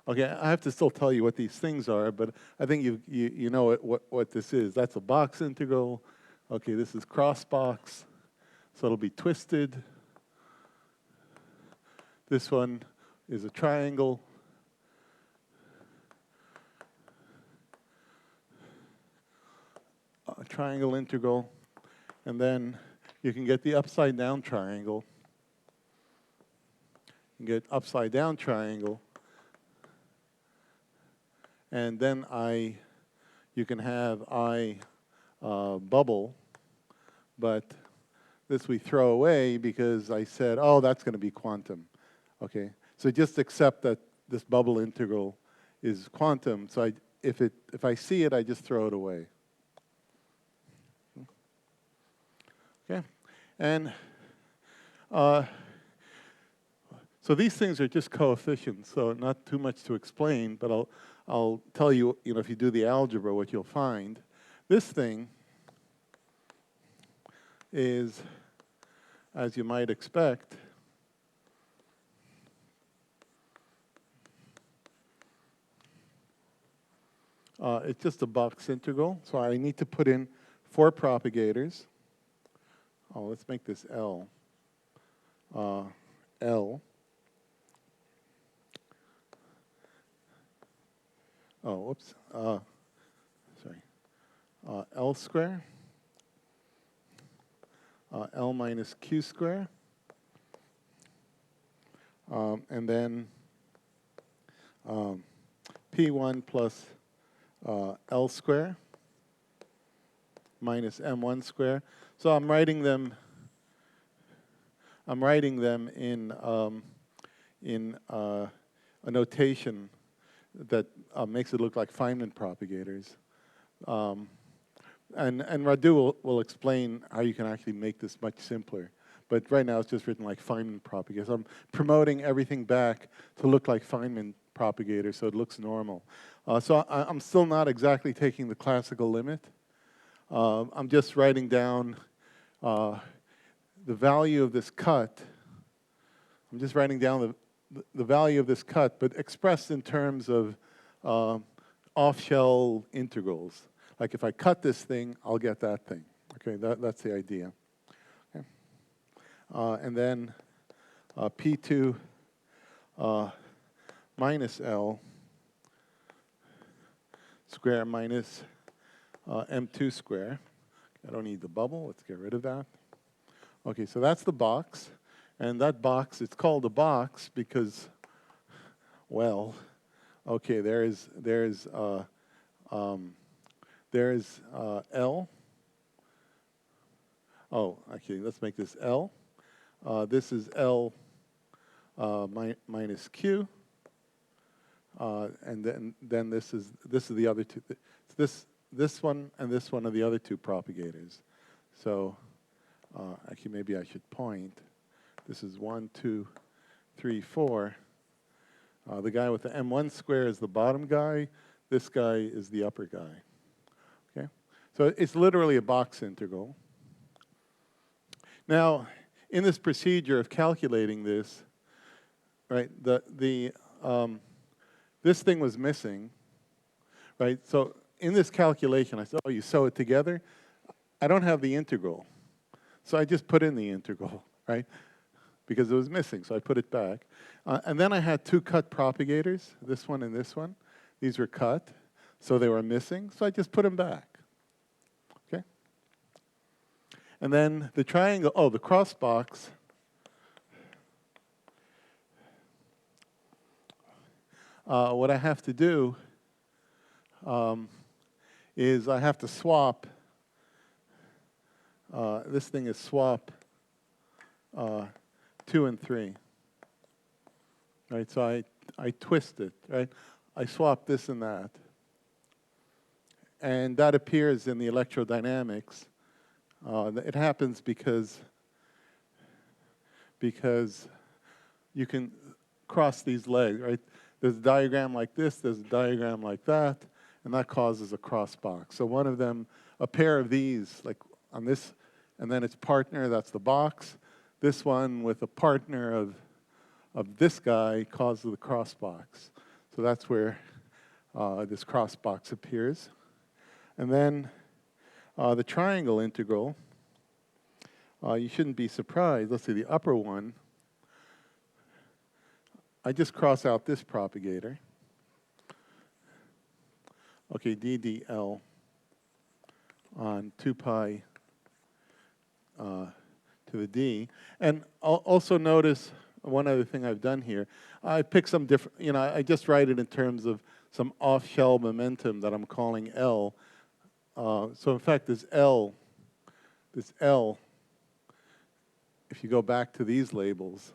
[SPEAKER 1] Okay, I have to still tell you what these things are, but I think you know what this is. That's a box integral. Okay, this is cross box, so it'll be twisted. This one is a triangle. A triangle integral. And then you can get the upside down triangle. You get upside down triangle. And then you can have bubble, but this we throw away because I said, oh, that's going to be quantum. Okay, so just accept that this bubble integral is quantum. So if I see it, I just throw it away. Okay, and so these things are just coefficients, so not too much to explain, but I'll tell you, if you do the algebra, what you'll find. This thing is, as you might expect, it's just a box integral, so I need to put in 4 propagators. Oh, let's make this L. L. Oh, whoops. Sorry. L square. L minus Q square. And then P1 plus L square minus M1 square. So I'm writing them in a notation that makes it look like Feynman propagators. And Radu will explain how you can actually make this much simpler. But right now it's just written like Feynman propagators. I'm promoting everything back to look like Feynman propagators so it looks normal. So I'm still not exactly taking the classical limit. I'm just writing down the value of this cut. I'm just writing down the value of this cut, but expressed in terms of off-shell integrals. Like if I cut this thing, I'll get that thing. Okay, that's the idea. Okay. And then P2 minus L square minus M2 square. I don't need the bubble. Let's get rid of that. Okay, so that's the box. And that box, it's called a box because, well, okay, there's L. Oh, actually, let's make this L. This is L minus Q. And then this is the other two. This one and this one are the other two propagators. So actually, maybe I should point. This is 1, 2, 3, 4. The guy with the M1 square is the bottom guy. This guy is the upper guy. Okay, so it's literally a box integral. Now, in this procedure of calculating this, right, this thing was missing, right? So in this calculation, I said, oh, you sew it together? I don't have the integral. So I just put in the integral, right? Because it was missing, so I put it back. And then I had two cut propagators, this one and this one. These were cut, so they were missing, so I just put them back. Okay? And then the triangle, oh, the cross box. What I have to do is I have to swap. This thing is swap 2 and 3. Right, so I twist it, right? I swap this and that. And that appears in the electrodynamics. It happens because you can cross these legs, right? There's a diagram like this, there's a diagram like that, and that causes a cross box. So one of them, a pair of these, like on this, and then its partner, that's the box. This one with a partner of this guy causes the cross box. So that's where this cross box appears. And then the triangle integral, you shouldn't be surprised. Let's see, the upper one, I just cross out this propagator. Okay, ddl on 2 pi to the d. And also notice one other thing I've done here. I picked some different, I just write it in terms of some off-shell momentum that I'm calling L. So in fact, this L, if you go back to these labels,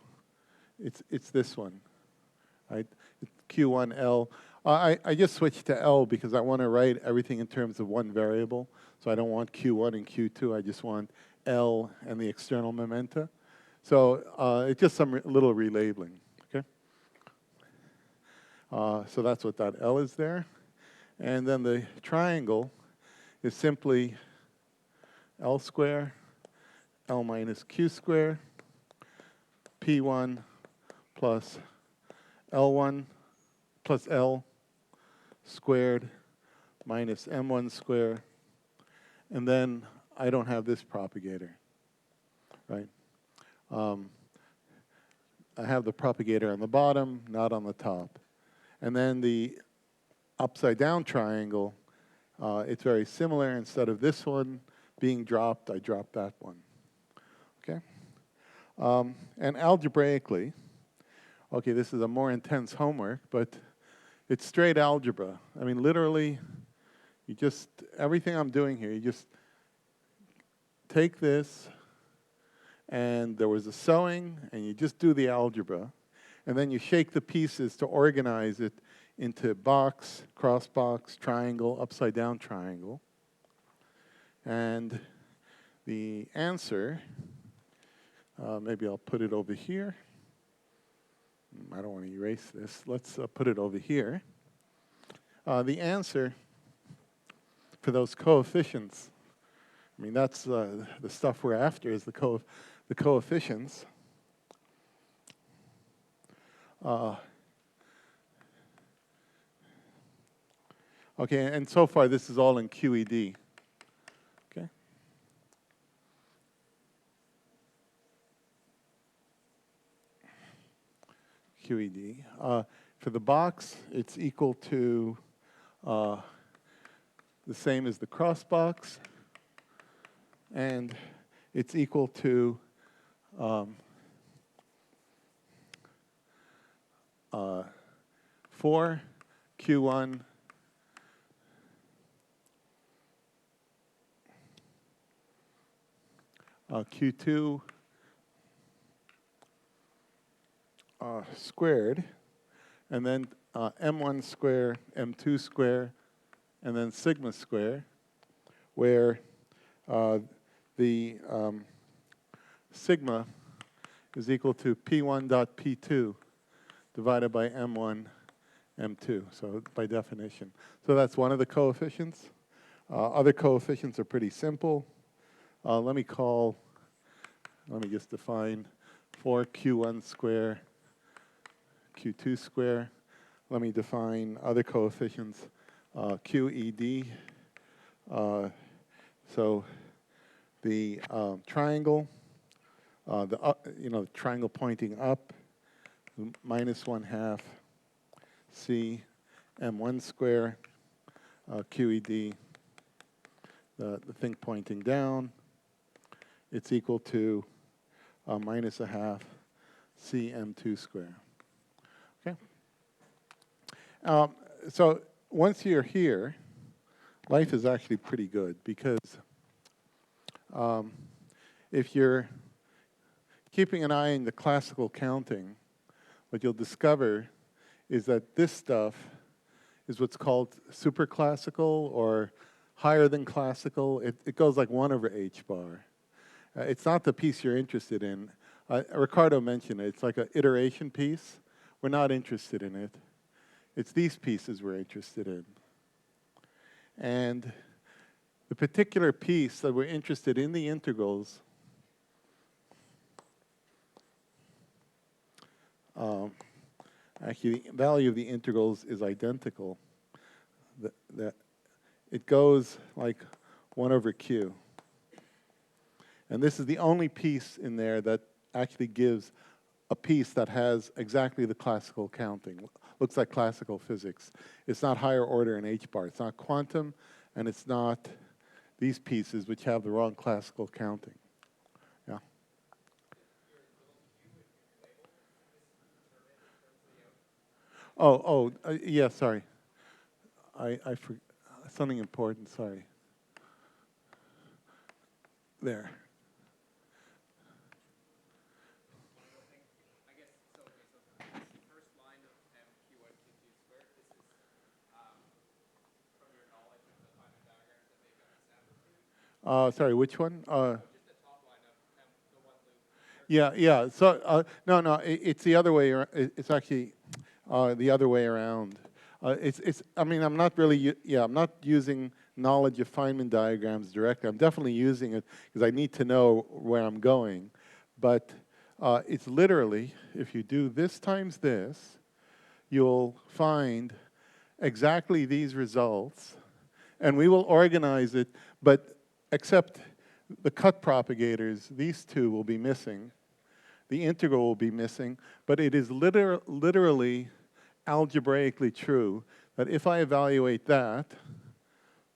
[SPEAKER 1] it's this one, right? Q1L. I just switched to L because I want to write everything in terms of one variable. So I don't want Q1 and Q2. I just want L and the external momenta. So it's just some little relabeling, okay? So that's what that L is there. And then the triangle is simply L square, L minus Q square, P1 plus L1 plus L squared minus M1 square. And then I don't have this propagator, right? I have the propagator on the bottom, not on the top. And then the upside down triangle, it's very similar. Instead of this one being dropped, I drop that one. And algebraically, okay, this is a more intense homework, but it's straight algebra. I mean, literally, you just, everything I'm doing here, you just take this, and there was a sewing, and you just do the algebra, and then you shake the pieces to organize it into box, cross box, triangle, upside down triangle. And the answer, maybe I'll put it over here. I don't want to erase this. Let's put it over here. The answer for those coefficients, I mean, that's the stuff we're after, is the coefficients. Okay, and so far this is all in QED. Okay. QED. For the box, it's equal to the same as the cross box, and it's equal to 4 Q1 Q2 squared, and then M1 square, M2 square, and then sigma square, where the sigma is equal to P1 dot P2 divided by M1, M2, so by definition. So that's one of the coefficients. Other coefficients are pretty simple. Let me just define 4Q1 square, Q2 square. Let me define other coefficients, QED. So the triangle, the triangle pointing up, minus 1/2 C M1 square, QED, the thing pointing down, it's equal to minus 1/2 C M2 square. Okay. So once you're here, life is actually pretty good, because if you're keeping an eye on the classical counting, what you'll discover is that this stuff is what's called superclassical or higher than classical. It goes like 1/h bar. It's not the piece you're interested in. Ricardo mentioned it. It's like an iteration piece. We're not interested in it. It's these pieces we're interested in. And the particular piece that we're interested in the integrals actually, the value of the integrals is identical. That it goes like 1/q. And this is the only piece in there that actually gives a piece that has exactly the classical counting. Looks like classical physics. It's not higher order in h bar. It's not quantum, and it's not these pieces which have the wrong classical counting. Yeah. Yeah, sorry. I forgot something important, sorry. There. Sorry, which one? Yeah. So no, it's the other way. It's actually the other way around. I mean, I'm not really. I'm not using knowledge of Feynman diagrams directly. I'm definitely using it because I need to know where I'm going. But it's literally, if you do this times this, you'll find exactly these results, and we will organize it. But except the cut propagators, these two will be missing. The integral will be missing. But it is literally algebraically true that if I evaluate that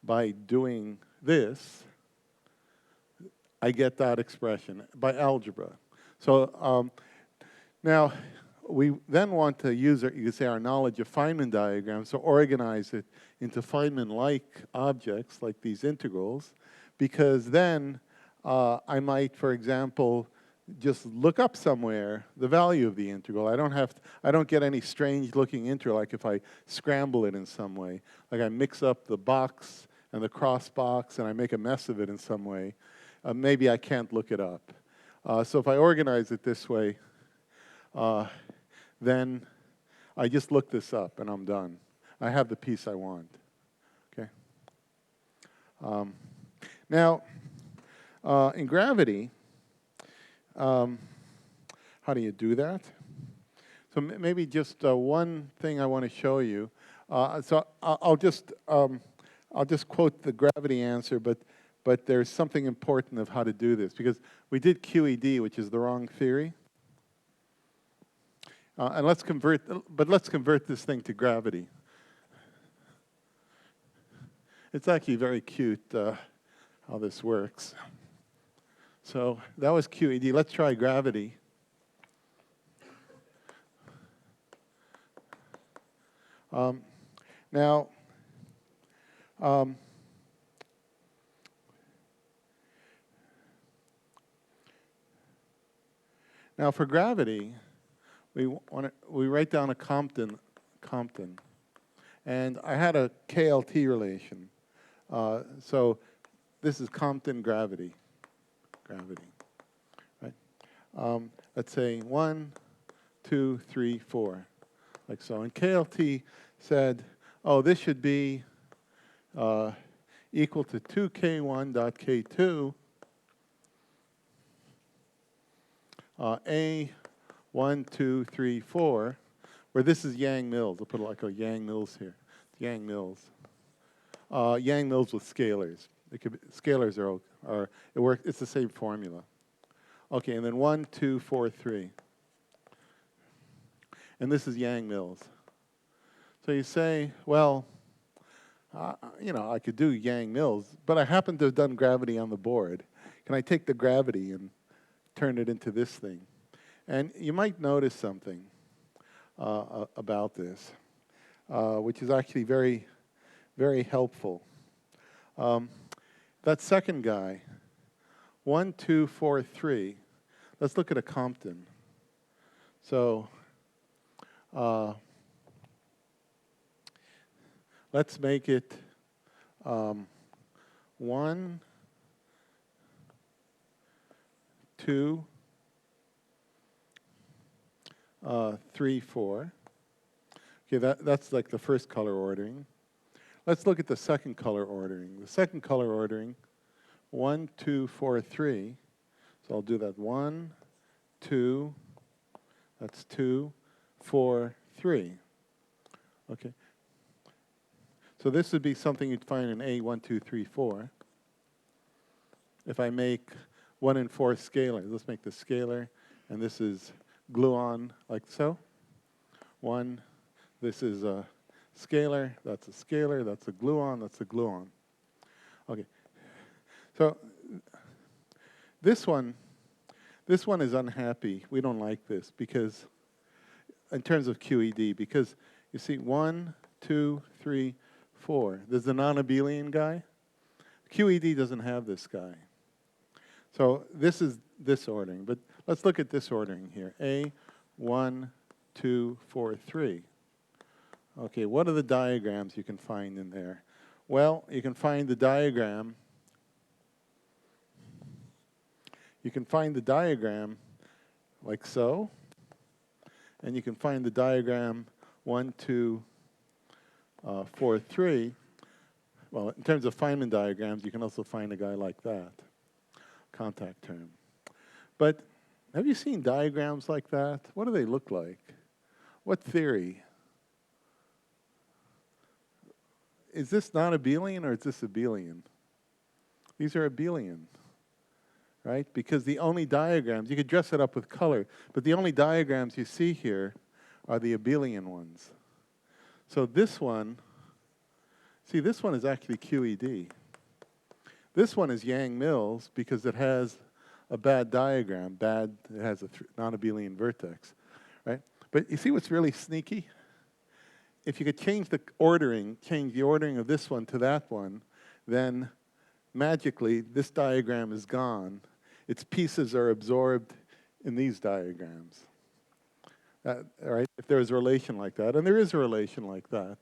[SPEAKER 1] by doing this, I get that expression by algebra. So now we then want to use, you could say, our knowledge of Feynman diagrams to organize it into Feynman-like objects, like these integrals, because then I might, for example, just look up somewhere the value of the integral. I don't get any strange-looking integral, like if I scramble it in some way, like I mix up the box and the cross box and I make a mess of it in some way. Maybe I can't look it up. So if I organize it this way, then I just look this up and I'm done. I have the piece I want. Okay. Now, in gravity, how do you do that? So maybe just one thing I want to show you. So I'll just quote the gravity answer, but there's something important of how to do this, because we did QED, which is the wrong theory. And let's convert this thing to gravity. It's actually very cute how this works. So that was QED. Let's try gravity. Now, for gravity, we write down a Compton, and I had a KLT relation. So this is Compton gravity, right? Let's say 1, 2, 3, 4, like so. And KLT said, oh, this should be equal to 2K1.K2 A 1, 2, 3, 4, where this is Yang-Mills. I'll put it like a Yang-Mills here. Yang-Mills. Yang-Mills with scalars. Scalars are it works. It's the same formula. Okay, and then 1, 2, 4, 3. And this is Yang-Mills. So you say, well, I could do Yang-Mills, but I happen to have done gravity on the board. Can I take the gravity and turn it into this thing? And you might notice something about this, which is actually very, very helpful. That second guy, 1, 2, 4, 3, let's look at a Compton. So let's make it 1, 2, 3, 4. Okay, that's like the first color ordering. Let's look at the second color ordering. The second color ordering, 1, 2, 4, 3. So I'll do that 1, 2, that's 2, 4, 3. Okay. So this would be something you'd find in A, 1, 2, 3, 4. If I make 1 and 4 scalars, let's make the scalar, and this is gluon, like so. 1, this is a scalar, that's a scalar, that's a gluon, that's a gluon. Okay. So this one is unhappy. We don't like this because, in terms of QED, because you see 1, 2, 3, 4. There's the non-abelian guy. QED doesn't have this guy. So this is this ordering, but let's look at this ordering here. A, 1, 2, 4, 3. Okay, what are the diagrams you can find in there? Well, you can find the diagram. You can find the diagram like so, and you can find the diagram 1, 2, 4, 3. Well, in terms of Feynman diagrams, you can also find a guy like that, contact term. But have you seen diagrams like that? What do they look like? What theory? Is this not abelian or is this abelian? These are abelian, right? Because the only diagrams, you could dress it up with color, but the only diagrams you see here are the abelian ones. So this one, see, this one is actually QED. This one is Yang-Mills because it has a bad diagram. Bad, it has a non-abelian vertex, right? But you see what's really sneaky? If you could change the ordering of this one to that one, then magically this diagram is gone. Its pieces are absorbed in these diagrams. All right? If there was a relation like that, and there is a relation like that.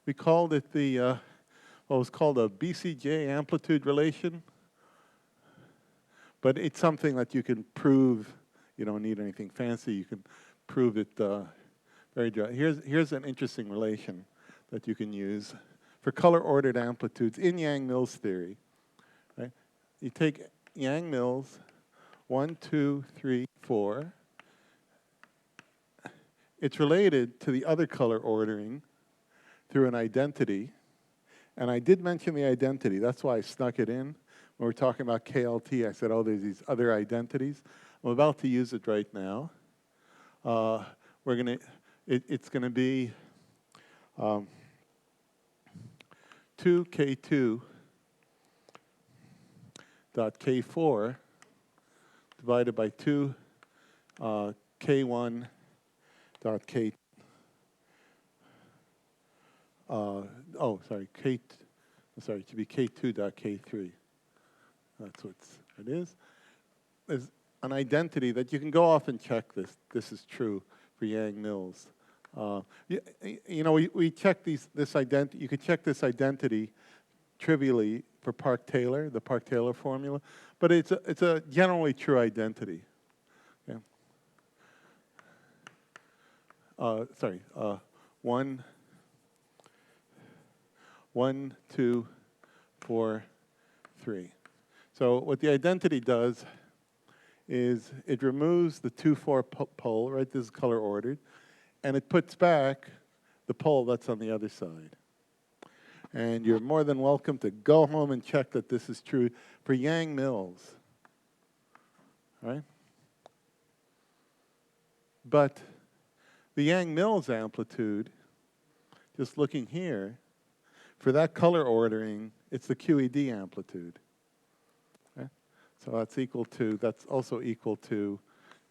[SPEAKER 1] We called it the, what was called a BCJ amplitude relation. But it's something that you can prove. You don't need anything fancy. You can prove it very dry. Here's an interesting relation that you can use for color-ordered amplitudes in Yang-Mills theory. Right? You take Yang-Mills, 1, 2, 3, 4. It's related to the other color ordering through an identity. And I did mention the identity. That's why I snuck it in. When we're talking about KLT, I said, oh, there's these other identities. I'm about to use it right now. It's going to be 2K2 dot K4 divided by 2 K1 dot K. It should be K2 dot K3. That's what it is. There's an identity that you can go off and check this. This is true for Yang-Mills. You know, we check this identity. You could check this identity trivially for Park-Taylor, the Park-Taylor formula, but it's a generally true identity. Okay. 1, 2, 4, 3. So what the identity does is it removes the 2-4 pole, right? This is color ordered, and it puts back the pole that's on the other side. And you're more than welcome to go home and check that this is true for Yang-Mills, right? But the Yang-Mills amplitude, just looking here, for that color ordering, it's the QED amplitude. Okay? So that's also equal to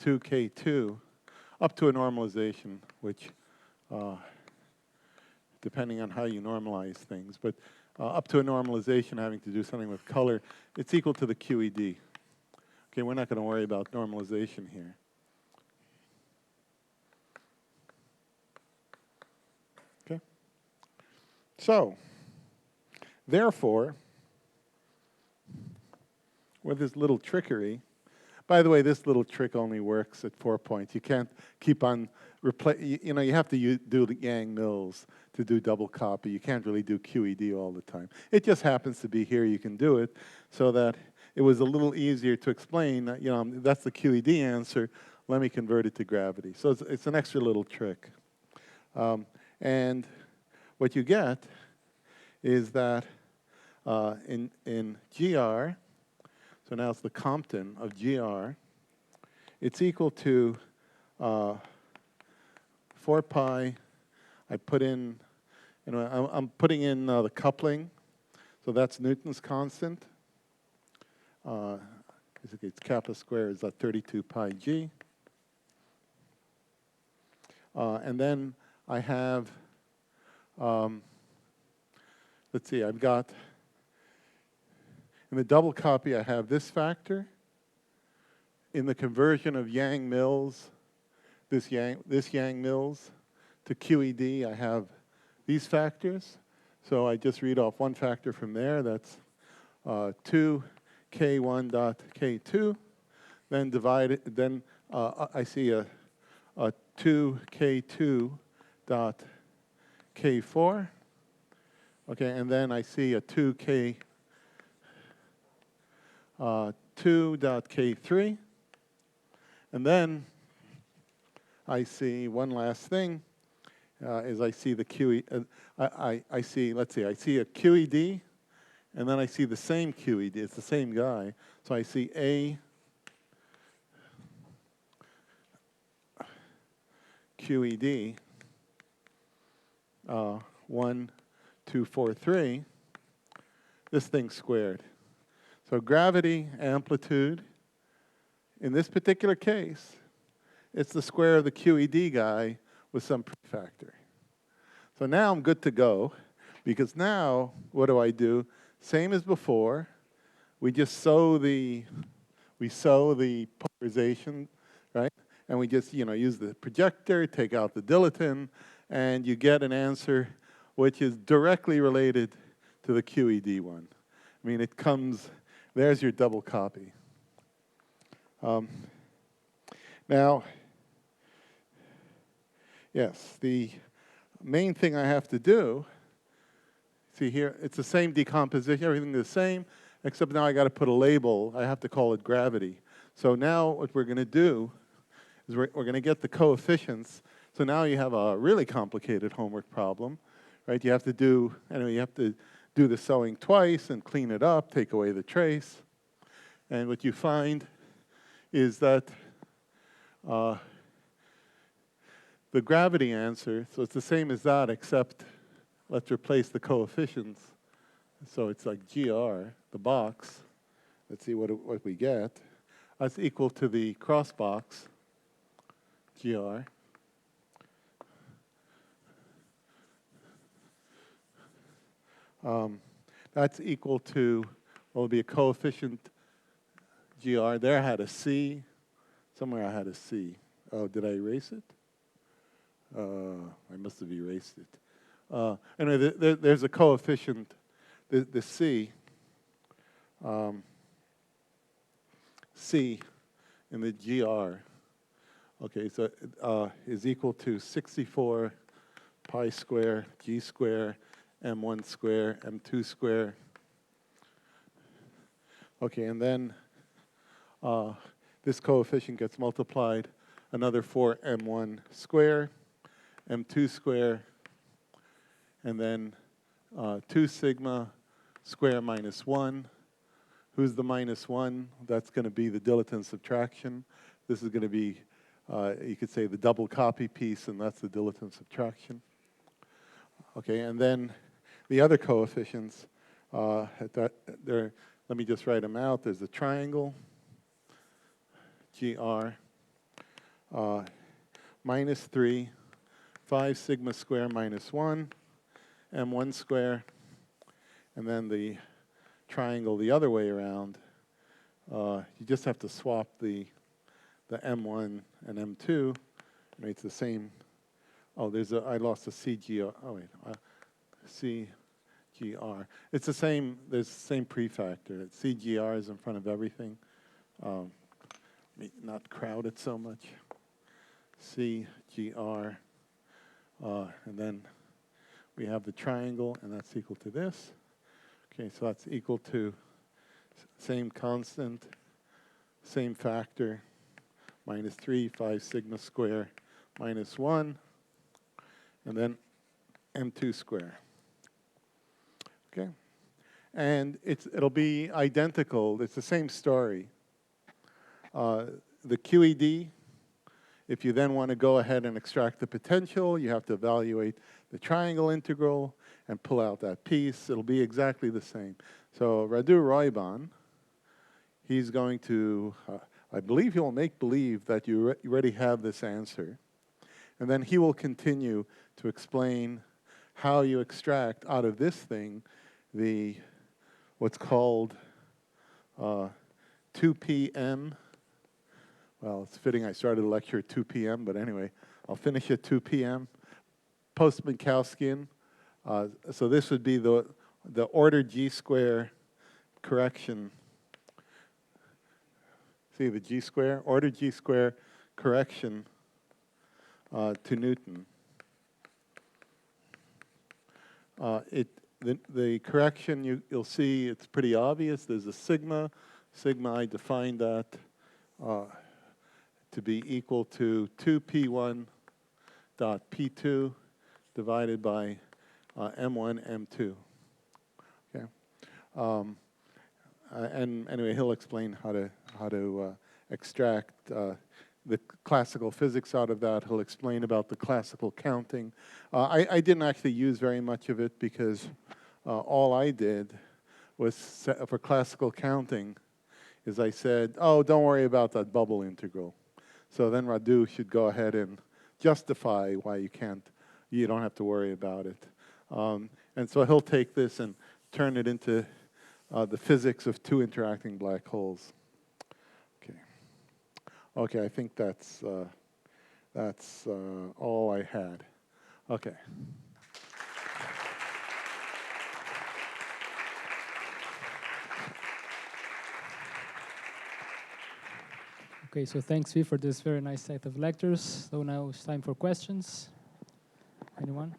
[SPEAKER 1] 2K2 up to a normalization, which depending on how you normalize things, but up to a normalization having to do something with color, it's equal to the QED. Okay, we're not going to worry about normalization here. Okay? So, therefore, with this little trickery, by the way, this little trick only works at 4 points. You can't keep on you know, you have to do the Yang-Mills to do double copy. You can't really do QED all the time. It just happens to be here you can do it, so that it was a little easier to explain that, you know, that's the QED answer. Let me convert it to gravity. So it's an extra little trick. And what you get is that in GR, so now it's the Compton of GR, it's equal to 4 pi. I put in, you know, I'm putting in the coupling, so that's Newton's constant. It's kappa squared is 32 pi g. And then I have, let's see, I've got, in the double copy I have this factor. In the conversion of Yang-Mills, this Yang-Mills to QED, I have these factors. So I just read off one factor from there. That's 2K1 dot K2. Then divide it. Then I see a 2K2 dot K4. Okay, and then I see a 2K2 dot K3. And then I see one last thing, is I see the QED. I see, let's see, I see a QED, and then I see the same QED. It's the same guy. So I see A QED 1, 2, 4, 3. This thing squared. So gravity, amplitude. In this particular case, it's the square of the QED guy with some prefactor. So now I'm good to go, because now, what do? Same as before. We just sew the polarization, right? And we just, use the projector, take out the dilaton, and you get an answer which is directly related to the QED one. I mean, it comes, there's your double copy. Now, yes, the main thing I have to do, see here, it's the same decomposition, everything is the same, except now I got to put a label. I have to call it gravity. So now what we're going to do is we're going to get the coefficients. So now you have a really complicated homework problem, right? You have to do, anyway, you have to do the sewing twice and clean it up, take away the trace. And what you find is that the gravity answer, so it's the same as that, except let's replace the coefficients. So it's like GR, the box. Let's see what we get. That's equal to the cross box, GR. That's equal to, well, it'll be a coefficient GR. There I had a C. Somewhere I had a C. Oh, did I erase it? I must have erased it. Anyway, there's a coefficient, the C. C in the GR. Okay, so is equal to 64 pi square G square M1 square M2 square. Okay, and then this coefficient gets multiplied another 4 M1 square M2 square, and then 2 sigma square minus 1. Who's the minus 1? That's going to be the dilaton subtraction. This is going to be, you could say, the double copy piece, and that's the dilaton subtraction. Okay, and then the other coefficients, let me just write them out. There's a triangle, GR, minus 3, 5 sigma square minus 1, M1 square, and then the triangle the other way around. You just have to swap the M1 and M2. And it's the same. Oh, I lost a CGR. Oh, wait. CGR. It's the same, there's the same prefactor. CGR is in front of everything. Let me not crowd it so much. CGR. And then we have the triangle, and that's equal to this. Okay, so that's equal to same constant, same factor, minus 3, 5 sigma square, minus 1, and then M2 square. Okay? And it'll be identical. It's the same story. The QED, if you then want to go ahead and extract the potential, you have to evaluate the triangle integral and pull out that piece. It'll be exactly the same. So Radu Roiban, he's going to, I believe he'll make believe that you already have this answer. And then he will continue to explain how you extract out of this thing what's called 2PM. Well, it's fitting I started a lecture at 2 p.m., but anyway, I'll finish at 2 p.m. Post-Minkowskian. So this would be the order G square correction. See the G square? Order G square correction to Newton. The correction, you'll see it's pretty obvious. There's a sigma. Sigma, I defined that to be equal to 2p1 dot p2 divided by m1, m2. Okay, and anyway, he'll explain how to extract the classical physics out of that. He'll explain about the classical counting. I didn't actually use very much of it because all I did for classical counting is I said, oh, don't worry about that bubble integral. So then Radu should go ahead and justify why you don't have to worry about it. And so he'll take this and turn it into the physics of two interacting black holes. Okay. Okay, I think that's all I had. Okay.
[SPEAKER 2] Okay, so thanks, Zvi, for this very nice set of lectures. So now it's time for questions. Anyone?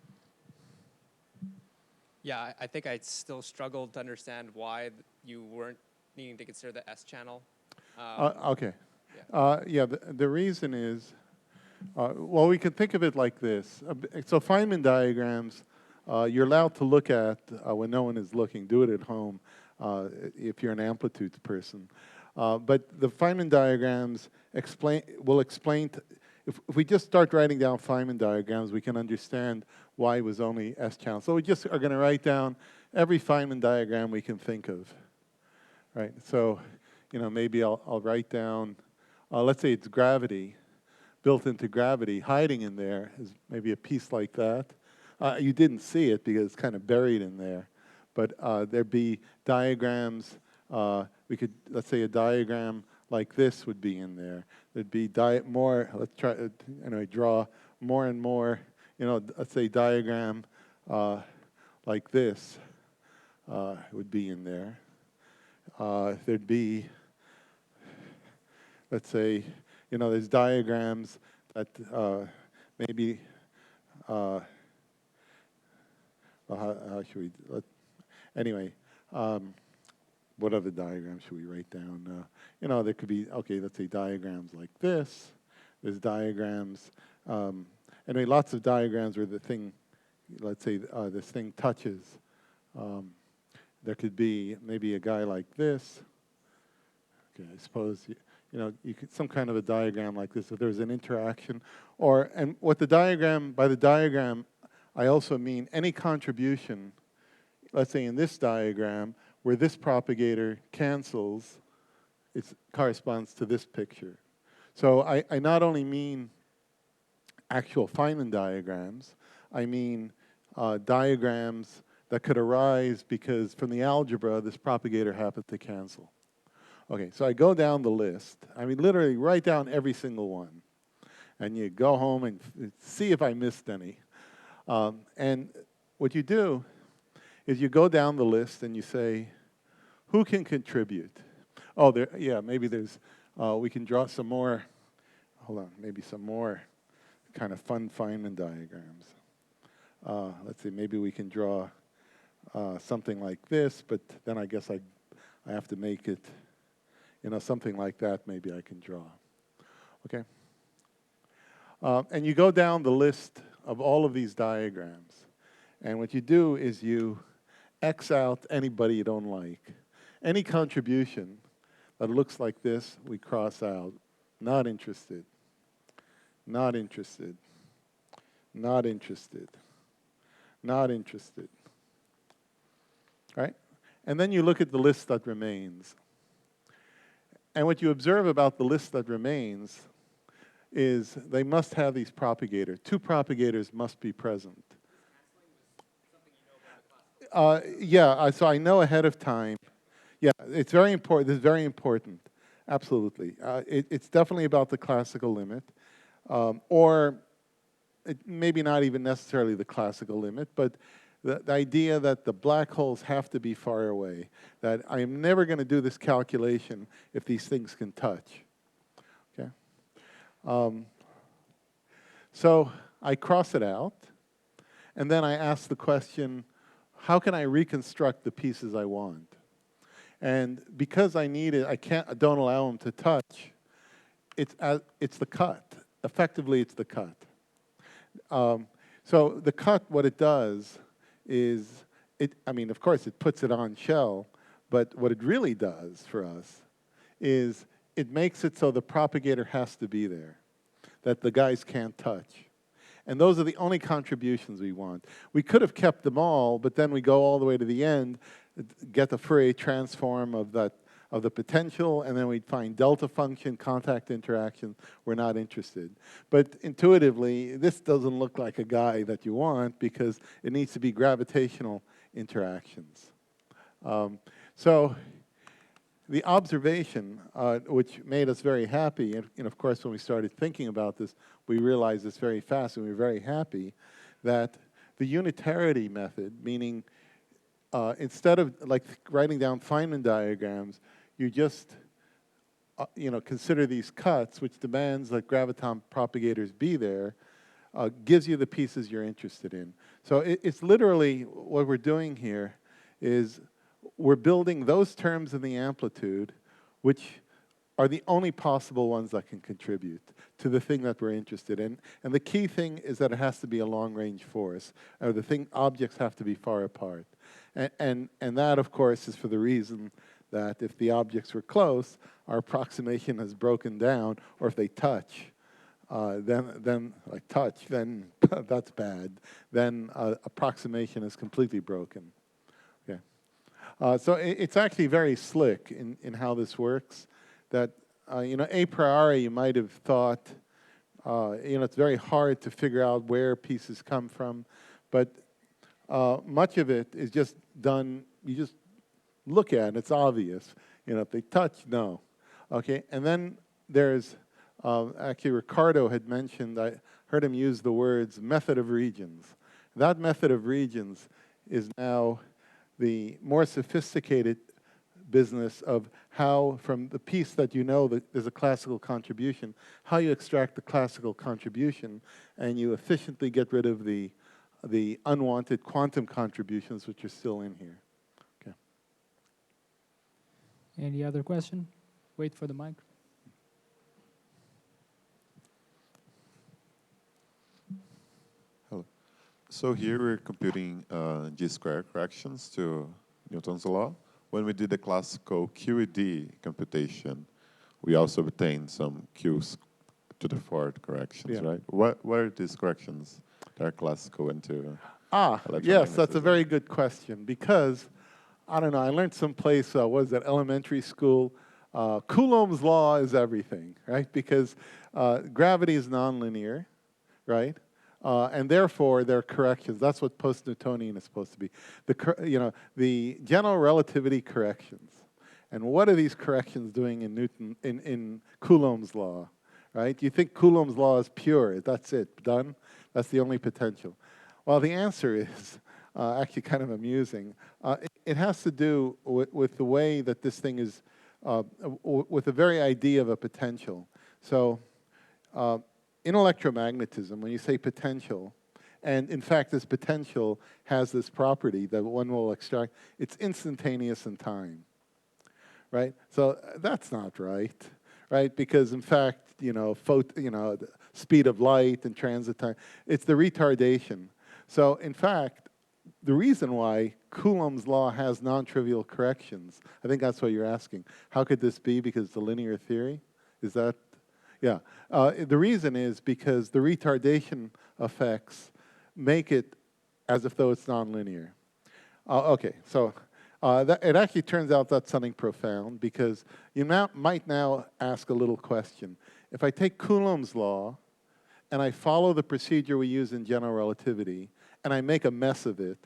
[SPEAKER 3] Yeah, I think I still struggled to understand why you weren't needing to consider the S channel.
[SPEAKER 1] Okay. Yeah, the reason is, well, we could think of it like this. So Feynman diagrams, you're allowed to look at when no one is looking. Do it at home if you're an amplitudes person. But the Feynman diagrams will explain, if we just start writing down Feynman diagrams, we can understand why it was only S channel. So we just are going to write down every Feynman diagram we can think of, right? So, maybe I'll write down, let's say it's gravity, built into gravity. Hiding in there is maybe a piece like that. You didn't see it because it's kind of buried in there. But there'd be diagrams. Let's say a diagram like this would be in there. There'd be let's try, draw more and more, let's say diagram like this would be in there. There'd be, let's say, there's diagrams that maybe, how should we, anyway, what other diagrams should we write down? There could be, okay, let's say diagrams like this. There's diagrams, anyway, lots of diagrams where the thing, let's say this thing touches. There could be maybe a guy like this. Okay, I suppose, you could, some kind of a diagram like this, if there's an interaction. And what by the diagram, I also mean any contribution, let's say in this diagram, where this propagator cancels, it corresponds to this picture. So I not only mean actual Feynman diagrams, I mean diagrams that could arise because from the algebra, this propagator happened to cancel. Okay, so I go down the list. I mean, literally write down every single one. And you go home and see if I missed any. And what you do is you go down the list and you say, who can contribute? Oh, maybe there's, we can draw some more, hold on, maybe some more kind of fun Feynman diagrams. Let's see, maybe we can draw something like this, but then I guess I have to make it, something like that maybe I can draw. Okay? And you go down the list of all of these diagrams. And what you do is you X out anybody you don't like. Any contribution that looks like this, we cross out. Not interested. Not interested. Not interested. Not interested. Right? And then you look at the list that remains. And what you observe about the list that remains is they must have these propagators. Two propagators must be present. So I know ahead of time. Yeah, it's very important. This is very important. Absolutely. It's definitely about the classical limit. Or maybe not even necessarily the classical limit, but the idea that the black holes have to be far away, that I am never going to do this calculation if these things can touch. Okay? So I cross it out, and then I ask the question, how can I reconstruct the pieces I want? And because I need it, I don't allow them to touch, it's the cut. Effectively, it's the cut. So the cut, what it does is, of course, it puts it on shell, but what it really does for us is it makes it so the propagator has to be there, that the guys can't touch. And those are the only contributions we want. We could have kept them all, but then we go all the way to the end. get the Fourier transform of that, of the potential, and then we'd find delta function, contact interaction. We're not interested. But intuitively, this doesn't look like a guy that you want because it needs to be gravitational interactions. So the observation, which made us very happy, and of course when we started thinking about this, we realized this very fast, and we were very happy that the unitarity method, meaning instead of like writing down Feynman diagrams, you just consider these cuts, which demands that graviton propagators be there, gives you the pieces you're interested in. So it's literally what we're doing here is we're building those terms in the amplitude, which are the only possible ones that can contribute to the thing that we're interested in. And the key thing is that it has to be a long-range force, or objects have to be far apart. And that, of course, is for the reason that if the objects were close, our approximation has broken down, or if they touch, then that's bad. Then approximation is completely broken. Okay. So it's actually very slick in how this works. That a priori you might have thought, it's very hard to figure out where pieces come from, but much of it is just done. You just look at it; it's obvious. If they touch, no. Okay, and then there's actually Ricardo had mentioned. I heard him use the words "method of regions." That method of regions is now the more sophisticated business of how, from the piece that that there's a classical contribution, how you extract the classical contribution and you efficiently get rid of the unwanted quantum contributions which are still in here. Okay.
[SPEAKER 2] Any other question? Wait for the mic.
[SPEAKER 4] Hello. So here we're computing G-square corrections to Newton's law. When we did the classical QED computation, we also obtained some Q's to the fourth corrections, right? What are these corrections that are classical into
[SPEAKER 1] yes, that's a very good question, because, I don't know, I learned someplace, was it elementary school, Coulomb's law is everything, right? Because gravity is nonlinear, right? And therefore, they're corrections. That's what post-Newtonian is supposed to be. The general relativity corrections. And what are these corrections doing in Coulomb's law, right? You think Coulomb's law is pure. That's it, done? That's the only potential. Well, the answer is actually kind of amusing. It has to do with the way that this thing is, with the very idea of a potential. So, in electromagnetism, when you say potential, and in fact this potential has this property that one will extract, it's instantaneous in time, right? So that's not right, right? Because in fact, the speed of light and transit time, it's the retardation. So in fact, the reason why Coulomb's law has non-trivial corrections, I think that's what you're asking. How could this be? Because it's a linear theory? Is that? Yeah. The reason is because the retardation effects make it as if though it's nonlinear. Okay, so it actually turns out that's something profound, because you might now ask a little question. If I take Coulomb's law and I follow the procedure we use in general relativity and I make a mess of it,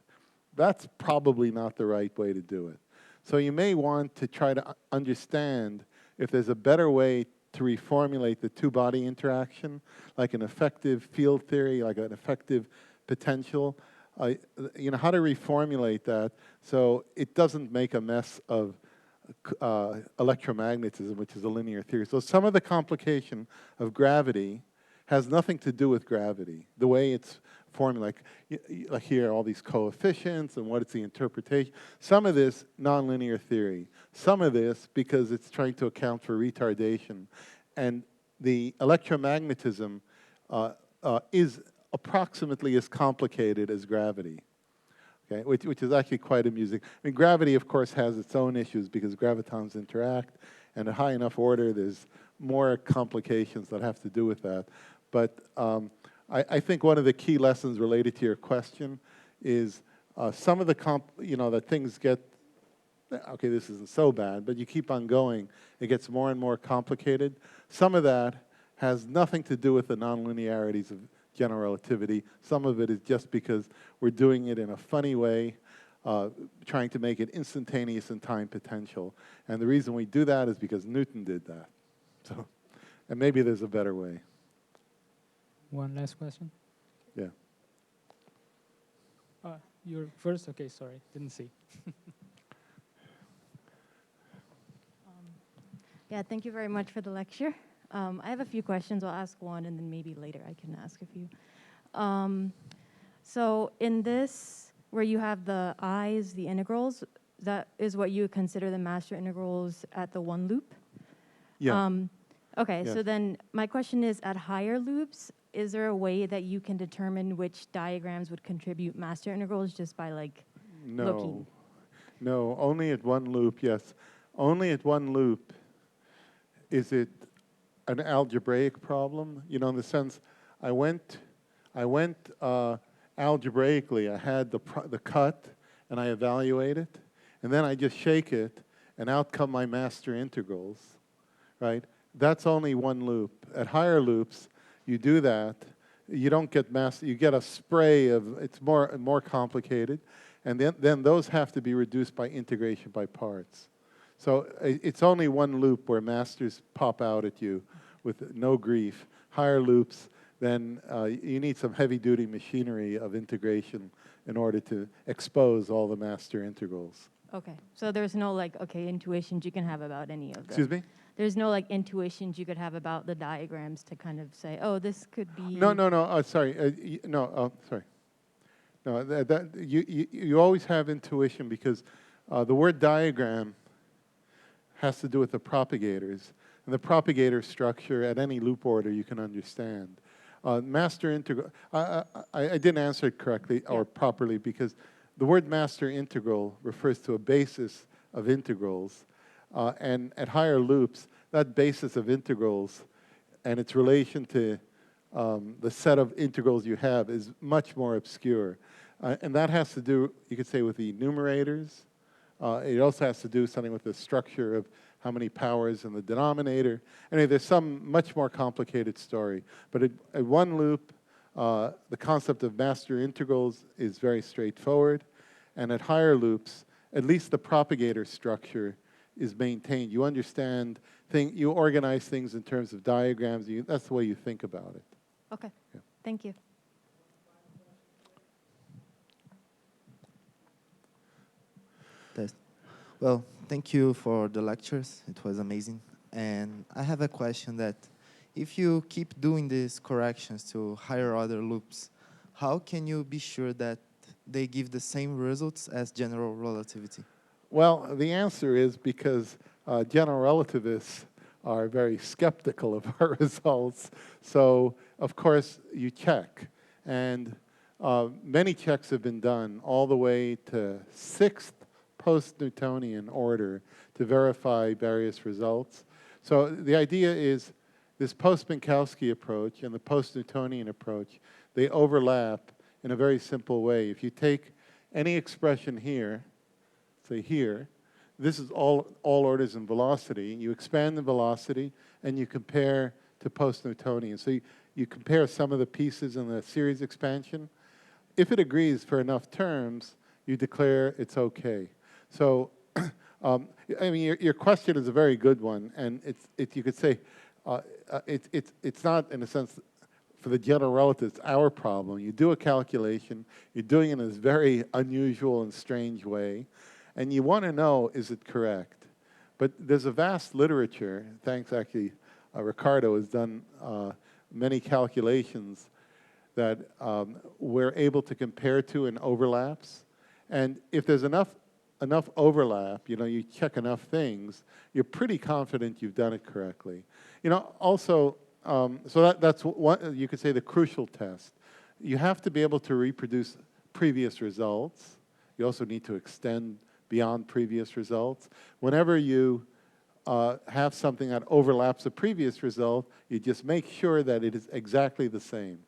[SPEAKER 1] that's probably not the right way to do it. So you may want to try to understand if there's a better way to reformulate the two-body interaction, like an effective field theory, like an effective potential, how to reformulate that so it doesn't make a mess of electromagnetism, which is a linear theory. So some of the complication of gravity has nothing to do with gravity, the way it's formulated. Like here, all these coefficients and what it's the interpretation. Some of this, nonlinear theory. Some of this, because it's trying to account for retardation. And the electromagnetism is approximately as complicated as gravity, okay? Which is actually quite amusing. I mean, gravity, of course, has its own issues because gravitons interact, and at high enough order, there's more complications that have to do with that. But I think one of the key lessons related to your question is some of the that things get okay, this isn't so bad, but you keep on going, it gets more and more complicated. Some of that has nothing to do with the nonlinearities of general relativity. Some of it is just because we're doing it in a funny way, trying to make it instantaneous in time potential. And the reason we do that is because Newton did that. So, and maybe there's a better way.
[SPEAKER 2] One last question.
[SPEAKER 1] Yeah.
[SPEAKER 2] You're first? Okay, sorry, didn't see.
[SPEAKER 5] Yeah, thank you very much for the lecture. I have a few questions. I'll ask one, and then maybe later I can ask a few. So in this, where you have the i's, the integrals, that is what you consider the master integrals at the one loop?
[SPEAKER 1] Yeah.
[SPEAKER 5] Okay,
[SPEAKER 1] Yes.
[SPEAKER 5] so then my question is, at higher loops, is there a way that you can determine which diagrams would contribute master integrals just by looking?
[SPEAKER 1] No, only at one loop, yes. Only at one loop is it an algebraic problem. You know, in the sense, I went algebraically. I had the cut, and I evaluate it, and then I just shake it, and out come my master integrals, right? That's only one loop. At higher loops, you do that. You don't get you get a spray of, it's more complicated, and then those have to be reduced by integration by parts. So it's only one loop where masters pop out at you with no grief. Higher loops, then you need some heavy-duty machinery of integration in order to expose all the master integrals.
[SPEAKER 5] Okay, so there's no intuitions you can have about any of them.
[SPEAKER 1] Excuse me?
[SPEAKER 5] There's no intuitions you could have about the diagrams to kind of say, oh, this could be.
[SPEAKER 1] No. Sorry. Sorry. No, you always have intuition because the word diagram has to do with the propagators. And the propagator structure at any loop order you can understand. Master integral, I didn't answer it correctly or properly because the word master integral refers to a basis of integrals. And at higher loops, that basis of integrals and its relation to the set of integrals you have is much more obscure. And that has to do, you could say, with the numerators. It also has to do something with the structure of how many powers in the denominator. Anyway, there's some much more complicated story. But at one loop, the concept of master integrals is very straightforward. And at higher loops, at least the propagator structure is maintained. You understand you organize things in terms of diagrams. That's the way you think about it.
[SPEAKER 5] Okay,
[SPEAKER 1] Yeah.
[SPEAKER 5] thank you.
[SPEAKER 6] Well, thank you for the lectures. It was amazing. And I have a question that if you keep doing these corrections to higher order loops, how can you be sure that they give the same results as general relativity?
[SPEAKER 1] Well, the answer is because general relativists are very skeptical of our results. So, of course, you check. And many checks have been done all the way to 6th post-Newtonian order to verify various results. So the idea is this post-Minkowski approach and the post-Newtonian approach, they overlap in a very simple way. If you take any expression here, say here, this is all orders in velocity. You expand the velocity and you compare to post-Newtonian. So you compare some of the pieces in the series expansion. If it agrees for enough terms, you declare it's okay. So, I mean, your question is a very good one, and you could say it's not, in a sense, for the general relativists, our problem. You do a calculation, you're doing it in this very unusual and strange way, and you want to know, is it correct? But there's a vast literature, thanks actually, Ricardo has done many calculations that we're able to compare to in overlaps. And if there's enough overlap, you check enough things, you're pretty confident you've done it correctly. Also, so that's one, you could say, the crucial test. You have to be able to reproduce previous results. You also need to extend beyond previous results. Whenever you have something that overlaps a previous result, you just make sure that it is exactly the same.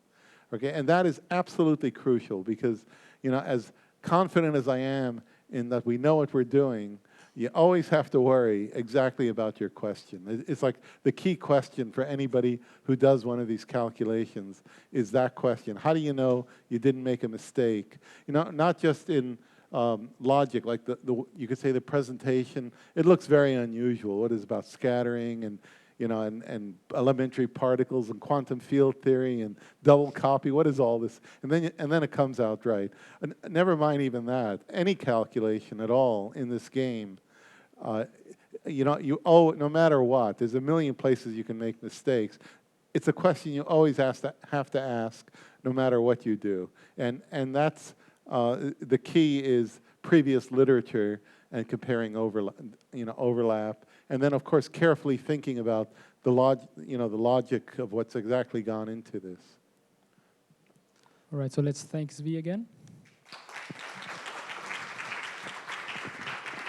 [SPEAKER 1] Okay, and that is absolutely crucial because, as confident as I am in that we know what we're doing, You always have to worry exactly about your question. It's like the key question for anybody who does one of these calculations is that question. How do you know you didn't make a mistake? You know, not just in logic, like you could say the presentation, it looks very unusual. What is about scattering and, you know, and elementary particles and quantum field theory and double copy? What is all this? And then it comes out right. And never mind even that. Any calculation at all in this game, you know, no matter what, there's a million places you can make mistakes. It's a question you always have to ask, no matter what you do. And that's the key is previous literature and comparing overlap, and then of course carefully thinking about the logic of what's exactly gone into this.
[SPEAKER 2] All right, so let's thank Zvi again.